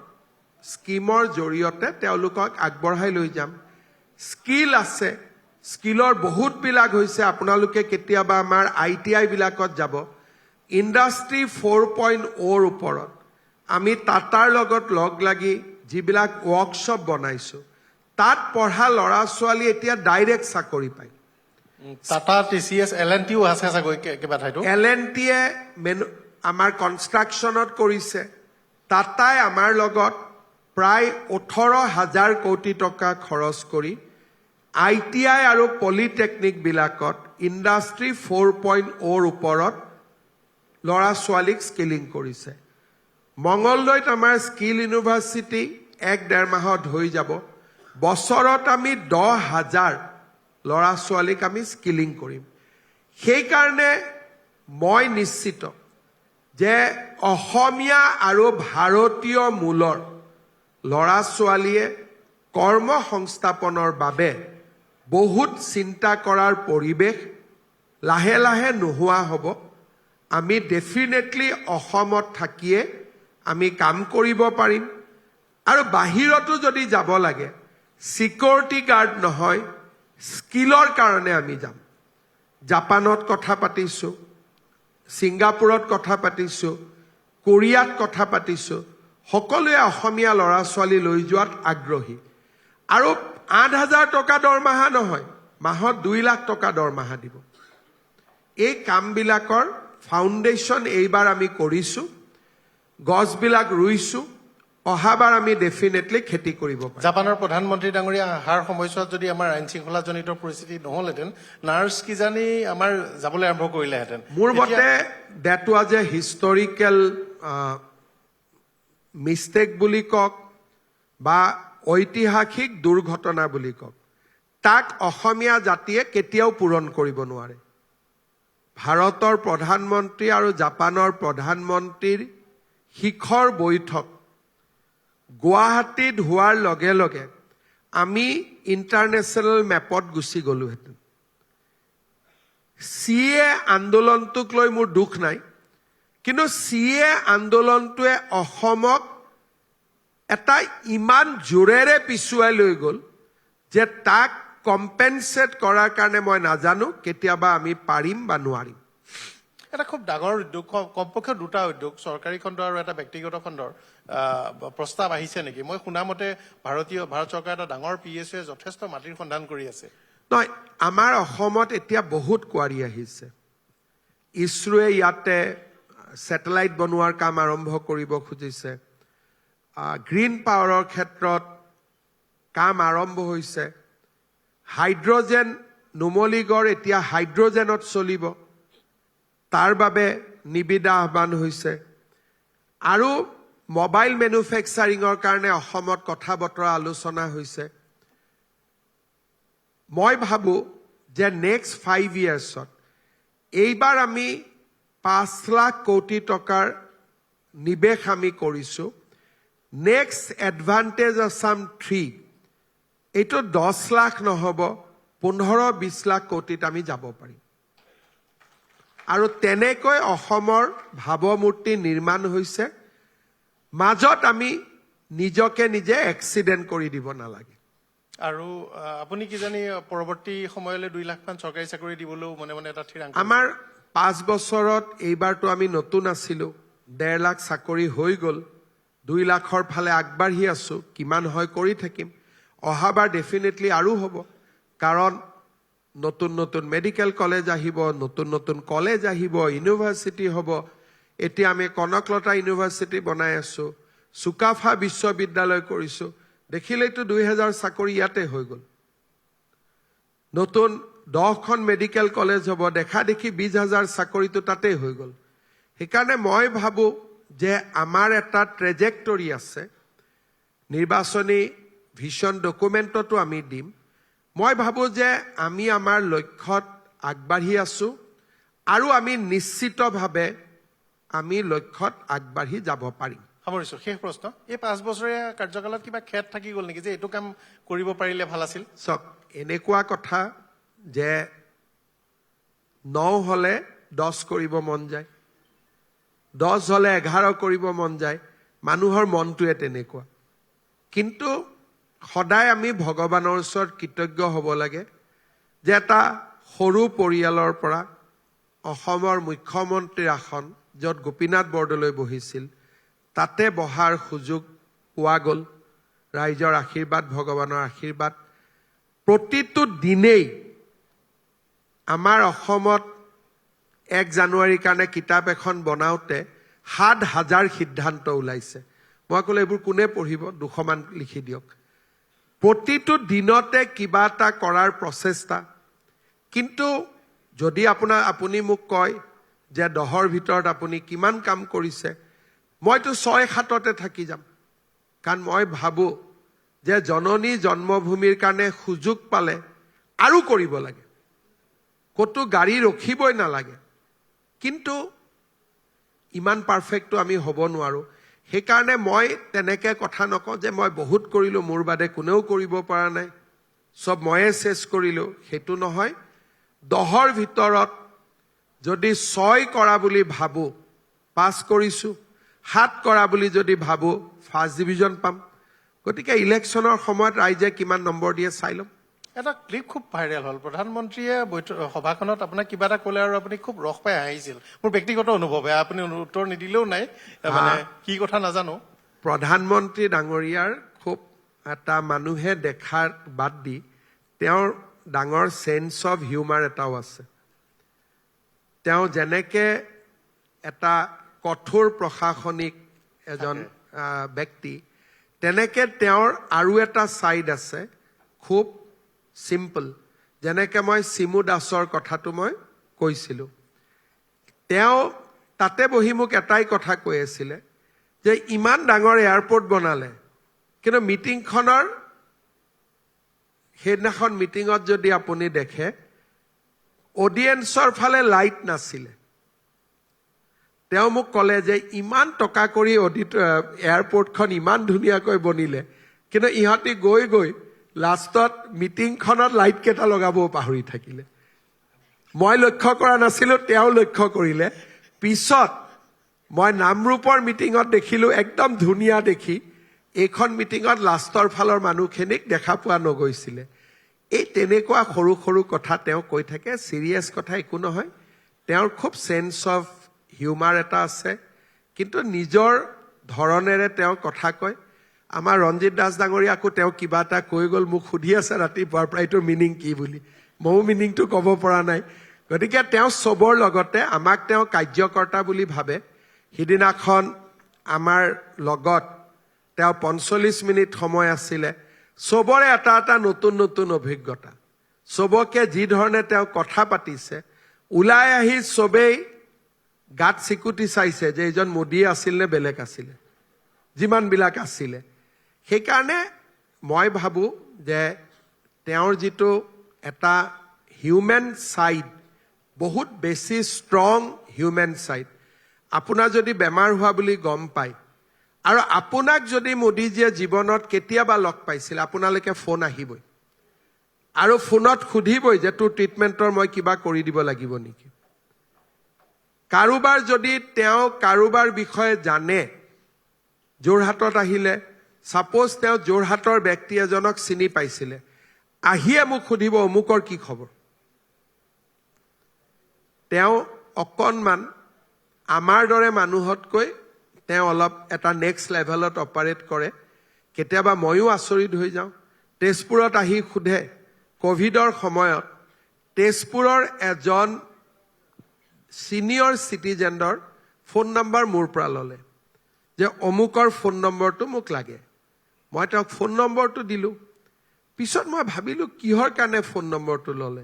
স্কিমৰ জৰিয়তে তেওঁলোকক আগবঢ়াই লৈ যাম স্কিল আছে স্কিলৰ বহুত বিলাক হৈছে আপোনালোকে কেতিয়াবা আমাৰ ITI বিলাকত যাব ইন্ডাষ্ট্ৰি 4.0 ৰ ওপৰত আমি টাটাৰ লগত লগ লাগি যিবিলাক ওয়াৰ্কশপ বনাইছো তাত পঢ়া ল'ৰা ছোৱালী এতিয়া ডাইৰেক্ট চাকৰি পায় টাটা TCS L&Tও আছে চাগৈ কিবা ঠাইতো L&Tয়ে আমাৰ কনষ্ট্ৰাকশ্যনত কৰিছে টাটাই আমাৰ লগত প্ৰায় 18,000 কোটি টকা খৰচ কৰি ITI আৰু পলিটেকনিক বিলাকত ইণ্ডাষ্ট্ৰী 4.0 ওপৰত ল'ৰা ছোৱালীক স্কিলিং কৰিছে মংগলদৈত আমাৰ স্কিল ইউনিভাৰ্চিটি 1-1.5 মাহত হৈ যাব বছৰত আমি 10,000 ল'ৰা ছোৱালীক আমি স্কিলিং কৰিম সেইকাৰণে মই নিশ্চিত যে অসমীয়া আৰু ভাৰতীয় মূলৰ ল'ৰা ছোৱালীয়ে কৰ্ম সংস্থাপনৰ বাবে বহুত চিন্তা কৰাৰ পৰিৱেশ লাহে লাহে নোহোৱা হ'ব আমি ডেফিনেটলি অসমত থাকিয়ে আমি কাম কৰিব পাৰিম আৰু বাহিৰতো যদি যাব লাগে সিকিউৰিটি গাৰ্ড নহয় স্কিলৰ কাৰণে আমি যাম জাপানত কথা পাতিছো ছিংগাপুৰত কথা পাতিছো কোৰিয়াত কথা পাতিছো সকলোৱে অসমীয়া ল'ৰা ছোৱালী লৈ যোৱাত আগ্ৰহী আৰু 8,000 টকা দৰমহা নহয় মাহত 2 লাখ টকা দৰমহা দিব এই কামবিলাকৰ ফাউণ্ডেশ্যন এইবাৰ আমি কৰিছো গছবিলাক ৰুইছো অহাবাৰ আমি ডেফিনেটলি খেতি কৰিব পাৰিম জাপানৰ প্ৰধানমন্ত্ৰী ডাঙৰীয়া অহাৰ সময়ছোৱাত যদি আমাৰ আইন শৃংখলাজনিত পৰিস্থিতি নহ'লহেঁতেন নাৰ্ছ কিজানি আমাৰ যাবলৈ আৰম্ভ কৰিলেহেঁতেন মোৰ মতে that was a historical mistake বুলি কওক বা ঐতিহাসিক দুৰ্ঘটনা বুলি কওক তাক অসমীয়া জাতিয়ে কেতিয়াও পূৰণ কৰিব নোৱাৰে ভাৰতৰ প্ৰধানমন্ত্ৰী আৰু জাপানৰ প্ৰধানমন্ত্ৰীৰ শিখৰ বৈঠক গুৱাহাটীত হোৱাৰ লগে লগে আমি ইণ্টাৰনেশ্যনেল মেপত গুচি গলোহেঁতেন CA আন্দোলনটোক লৈ মোৰ দুখ নাই কিন্তু CA আন্দোলনটোৱে অসমক এটা ইমান জোৰেৰে পিছুৱাই লৈ গ'ল যে তাক কম্পেনচেট কৰাৰ কাৰণে মই নাজানো কেতিয়াবা আমি পাৰিম বা নোৱাৰিম এটা খুব ডাঙৰ উদ্যোগ কমপক্ষে 2টা উদ্যোগ চৰকাৰী খণ্ড আৰু এটা ব্যক্তিগত খণ্ডৰ প্ৰস্তাৱ আহিছে নেকি মই শুনা মতে ভাৰত চৰকাৰৰ এটা ডাঙৰ PSUয়ে যথেষ্ট মাটিৰ সন্ধান কৰি আছে নহয় আমাৰ অসমত এতিয়া বহুত কোৱাৰি আহিছে ইছৰোৱে ইয়াতে স্যাটেলাইট বনোৱাৰ কাম আৰম্ভ কৰিব খুজিছে গ্ৰীণ পাৱাৰৰ ক্ষেত্ৰত কাম আৰম্ভ হৈছে হাইড্ৰজেন নুমলীগড় এতিয়া হাইড্ৰজেনত চলিব তাৰ বাবে নিবিদা আহ্বান হৈছে আৰু মোবাইল মেনুফেকচাৰিঙৰ কাৰণে অসমত কথা বতৰা আলোচনা হৈছে মই ভাবো যে নেক্সট 5 ইয়াৰ্ছত এইবাৰ আমি 5 লাখ কোটি টকাৰ নিবেশ আমি কৰিছো নেক্সট এডভান্টেজ আসাম 3 এইটো 10 লাখ নহব 15-20 লাখ কোটিত আমি যাব পাৰিম আৰু তেনেকৈ অসমৰ ভাৱমূৰ্তি নিৰ্মাণ হৈছে মাজত আমি নিজকে নিজে এক্সিডেন্ট কৰি দিব নালাগে আৰু আপুনি কি জানি পৰৱৰ্তী সময়লৈ 2 লাখ মান চৰকাৰী চাকৰি দিবলৈও মনে মনে এটা থিৰাং আমাৰ 5 বছৰত এইবাৰটো আমি নতুন আছিলো 1.5 লাখ চাকৰি হৈ গ'ল 2 লাখৰ ফালে আগবাঢ়ি আছো কিমান হয় কৰি থাকিম অহাবাৰ ডেফিনেটলি আৰু হ'ব কাৰণ নতুন নতুন মেডিকেল কলেজ আহিব নতুন নতুন কলেজ আহিব ইউনিভাৰ্চিটি হ'ব এতিয়া আমি কনকলতা ইউনিভাৰ্চিটি বনাই আছো সুকাফা বিশ্ববিদ্যালয় কৰিছো দেখিলেতো 2000 চাকৰি ইয়াতে হৈ গ'ল নতুন 10খন মেডিকেল কলেজ হ'ব দেখা দেখি 20,000 চাকৰিটো তাতে হৈ গ'ল সেইকাৰণে মই ভাবো যে আমাৰ এটা ট্ৰেজেক্টৰী আছে নিৰ্বাচনী ভিজন ডকুমেণ্টতো আমি দিম মই ভাবো যে আমি আমাৰ লক্ষ্যত আগবাঢ়ি আছো আৰু আমি নিশ্চিতভাৱে আমি লক্ষ্যত আগবাঢ়ি যাব পাৰিম সামৰিছো শেষ প্ৰশ্ন এই 5 বছৰীয়া কাৰ্যকালত কিবা খেদ থাকি গ'ল নেকি যে এইটো কাম কৰিব পাৰিলে ভাল আছিল সব এনেকুৱা কথা যে 9 হলে 10 কৰিব মন যায় 10 হলে 11 কৰিব মন যায় মানুহৰ মনটোৱে তেনেকুৱা কিন্তু সদায় আমি ভগৱানৰ ওচৰত কৃতজ্ঞ হ'ব লাগে যে এটা সৰু পৰিয়ালৰ পৰা অসমৰ মুখ্যমন্ত্ৰীৰ আসন য'ত গোপীনাথ বৰদলৈ বহিছিল তাতে বহাৰ সুযোগ পোৱা গ'ল ৰাইজৰ আশীৰ্বাদ, ভগৱানৰ আশীৰ্বাদ, প্ৰতিটো দিনেই আমাৰ অসমত 1 জানুৱাৰীৰ কাৰণে কিতাপ এখন বনাওঁতে 7,000 সিদ্ধান্ত ওলাইছে। মই ক'লো এইবোৰ কোনে পঢ়িব, 200 মান লিখি দিয়ক। প্ৰতিটো দিনতে কিবা এটা কৰাৰ প্ৰচেষ্টা। কিন্তু যদি আপুনি মোক কয় যে 10ৰ ভিতৰত আপুনি কিমান কাম কৰিছে, মইতো 6-7তে থাকি যাম। কাৰণ মই ভাবোঁ যে জননী জন্মভূমিৰ কাৰণে সুযোগ পালে আৰু কৰিব লাগে, ক'তো গাড়ী ৰখিবই নালাগে। কিন্তু ইমান পাৰফেক্টটো আমি হ'ব নোৱাৰোঁ। সেইকাৰণে মই তেনেকৈ কথা নকওঁ যে মই বহুত কৰিলোঁ, মোৰ বাদে কোনেও কৰিব পৰা নাই, চব ময়ে চেছ কৰিলোঁ, সেইটো নহয়। 10ৰ ভিতৰত যদি 6 কৰা বুলি ভাবোঁ, 5 কৰিছোঁ, 7 কৰা বুলি যদি ভাবোঁ, ফাৰ্ষ্ট ডিভিজন পাম। গতিকে ইলেকশ্যনৰ সময়ত ৰাইজে কিমান নম্বৰ দিয়ে চাই ল'ম। এটা ক্লিপ খুব ভাইৰেল হ'ল, প্ৰধানমন্ত্ৰীয়ে সভাখনত আপোনাক কিবা এটা ক'লে আৰু আপুনি খুব ৰস পাই হাঁহিছিল। মোৰ ব্যক্তিগত অনুভৱ, আপুনি উত্তৰ নিদিলেও নাই, মানে কি কথা নাজানো। প্ৰধানমন্ত্ৰী ডাঙৰীয়াৰ খুব এটা মানুহে দেখাৰ বাদ দি তেওঁৰ ডাঙৰ চেন্স অফ হিউমাৰ এটাও আছে। তেওঁ যেনেকৈ এটা কঠোৰ প্ৰশাসনিক এজন ব্যক্তি, তেনেকৈ তেওঁৰ আৰু এটা ছাইড আছে খুব চিম্পল। যেনেকৈ মই চিমু দাসৰ কথাটো মই কৈছিলোঁ, তেওঁ তাতে বহি মোক এটাই কথা কৈ আছিলে যে ইমান ডাঙৰ এয়াৰপৰ্ট বনালে, কিন্তু মিটিংখনৰ সেইদিনাখন মিটিঙত যদি আপুনি দেখে অডিয়েন্সৰ ফালে লাইট নাছিলে। তেওঁ মোক ক'লে যে ইমান টকা কৰি এয়াৰপৰ্টখন ইমান ধুনীয়াকৈ বনিলে, কিন্তু ইহঁতি গৈ গৈ লাষ্টত মিটিংখনত লাইট কেইটা লগাবও পাহৰি থাকিলে। মই লক্ষ্য কৰা নাছিলোঁ, তেওঁ লক্ষ্য কৰিলে। পিছত মই নামৰূপৰ মিটিঙত দেখিলোঁ একদম ধুনীয়া দেখি। এইখন মিটিঙত লাষ্টৰ ফালৰ মানুহখিনিক দেখা পোৱা নগৈছিলে। এই তেনেকুৱা সৰু সৰু কথা তেওঁ কৈ থাকে, চিৰিয়াছ কথা একো নহয়। তেওঁৰ খুব চেন্স অফ হিউমাৰ এটা আছে, কিন্তু নিজৰ ধৰণেৰে তেওঁ কথা কয়। আমাৰ ৰঞ্জিত দাস ডাঙৰীয়াকো তেওঁ কিবা এটা কৈ গ'ল, মোক সুধি আছে ৰাতিপুৱাৰ পৰা এইটোৰ মিনিং কি বুলি। ময়ো মিনিংটো ক'ব পৰা নাই। গতিকে তেওঁ চবৰ লগতে আমাক তেওঁ কাৰ্যকৰ্তা বুলি ভাবে। সিদিনাখন আমাৰ লগত তেওঁ 45 মিনিট সময় আছিলে। চবৰে এটা এটা নতুন নতুন অভিজ্ঞতা, চবকে যি ধৰণে তেওঁ কথা পাতিছে, ওলাই আহি চবেই গাত চিকুটি চাইছে যে এইজন মোদী আছিল নে বেলেগ আছিলে, যিমানবিলাক আছিলে। সেইকাৰণে মই ভাবোঁ যে তেওঁৰ যিটো এটা হিউমেন ছাইড, বহুত বেছি ষ্ট্ৰং হিউমেন ছাইড। আপোনাৰ যদি বেমাৰ হোৱা বুলি গম পায়, আৰু আপোনাক যদি মোদীজীয়ে জীৱনত কেতিয়াবা লগ পাইছিল, আপোনালৈকে ফোন আহিবই আৰু ফোনত সুধিবই যে তোৰ ট্ৰিটমেণ্টৰ মই কিবা কৰি দিব লাগিব নেকি। কাৰোবাৰ যদি তেওঁ কাৰোবাৰ বিষয়ে জানে, যোৰহাটত আহিলে, ছাপ'জ তেওঁ যোৰহাটৰ ব্যক্তি এজনক চিনি পাইছিলে, আহিয়ে মোক সুধিব অমুকৰ কি খবৰ। তেওঁ অকণমান আমাৰ দৰে মানুহতকৈ তেওঁ অলপ এটা নেক্সট লেভেলত অপাৰেট কৰে। কেতিয়াবা ময়ো আচৰিত হৈ যাওঁ। তেজপুৰত আহি সোধে, ক'ভিডৰ সময়ত তেজপুৰৰ এজন ছিনিয়ৰ চিটিজেনৰ ফোন নম্বৰ মোৰ পৰা ল'লে যে অমুকৰ ফোন নম্বৰটো মোক লাগে। মই তেওঁক ফোন নম্বৰটো দিলোঁ। পিছত মই ভাবিলোঁ কিহৰ কাৰণে ফোন নম্বৰটো ল'লে।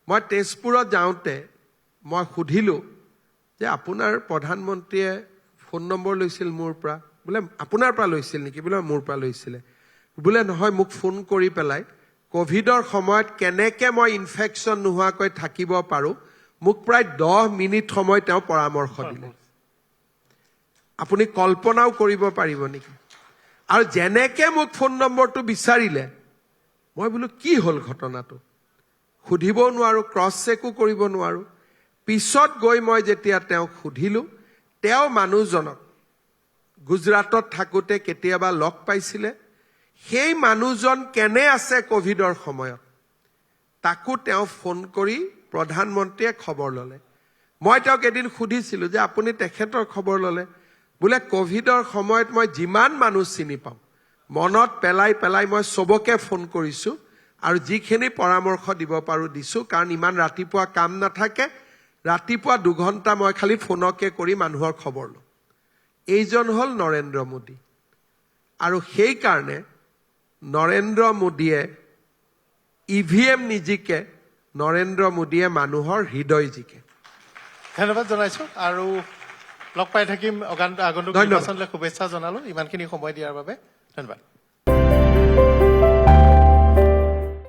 মই তেজপুৰত যাওঁতে মই সুধিলোঁ যে আপোনাৰ প্ৰধানমন্ত্ৰীয়ে ফোন নম্বৰ লৈছিল মোৰ পৰা। বোলে আপোনাৰ পৰা লৈছিল নেকি? বোলে মোৰ পৰা লৈছিলে। বোলে নহয়, মোক ফোন কৰি পেলাই ক'ভিডৰ সময়ত কেনেকৈ মই ইনফেকশ্যন নোহোৱাকৈ থাকিব পাৰোঁ, মোক প্ৰায় 10 মিনিট সময় তেওঁ পৰামৰ্শ দিলে। আপুনি কল্পনাও কৰিব পাৰিব নেকি? আৰু যেনেকৈ মোক ফোন নম্বৰটো বিচাৰিলে, মই বোলো কি হ'ল ঘটনাটো, সুধিবও নোৱাৰোঁ, ক্ৰছ চেকো কৰিব নোৱাৰোঁ। পিছত গৈ মই যেতিয়া তেওঁক সুধিলোঁ, তেওঁ মানুহজনক গুজৰাটত থাকোঁতে কেতিয়াবা লগ পাইছিলে। সেই মানুহজন কেনে আছে ক'ভিডৰ সময়ত, তাকো তেওঁ ফোন কৰি প্ৰধানমন্ত্ৰীয়ে খবৰ ল'লে। মই তেওঁক এদিন সুধিছিলোঁ যে আপুনি তেখেতৰ খবৰ ল'লে? বোলে ক'ভিডৰ সময়ত মই যিমান মানুহ চিনি পাওঁ, মনত পেলাই পেলাই মই চবকে ফোন কৰিছোঁ আৰু যিখিনি পৰামৰ্শ দিব পাৰোঁ দিছোঁ, কাৰণ ইমান ৰাতিপুৱা কাম নাথাকে। ৰাতিপুৱা 2 ঘণ্টা মই খালি ফোনকে কৰি মানুহৰ খবৰ লওঁ। এইজন হ'ল নৰেন্দ্ৰ মোদী, আৰু সেইকাৰণে নৰেন্দ্ৰ মোদীয়ে EVM নিজিকে, নৰেন্দ্ৰ মোদীয়ে মানুহৰ হৃদয় জিকে। ধন্যবাদ জনাইছোঁ আৰু লগ পাই থাকিম আগন্তুক ধন্যবাদ। নিৰ্বাচনলৈ শুভেচ্ছা জনালোঁ ইমানখিনি সময় দিয়াৰ বাবে ধন্যবাদ।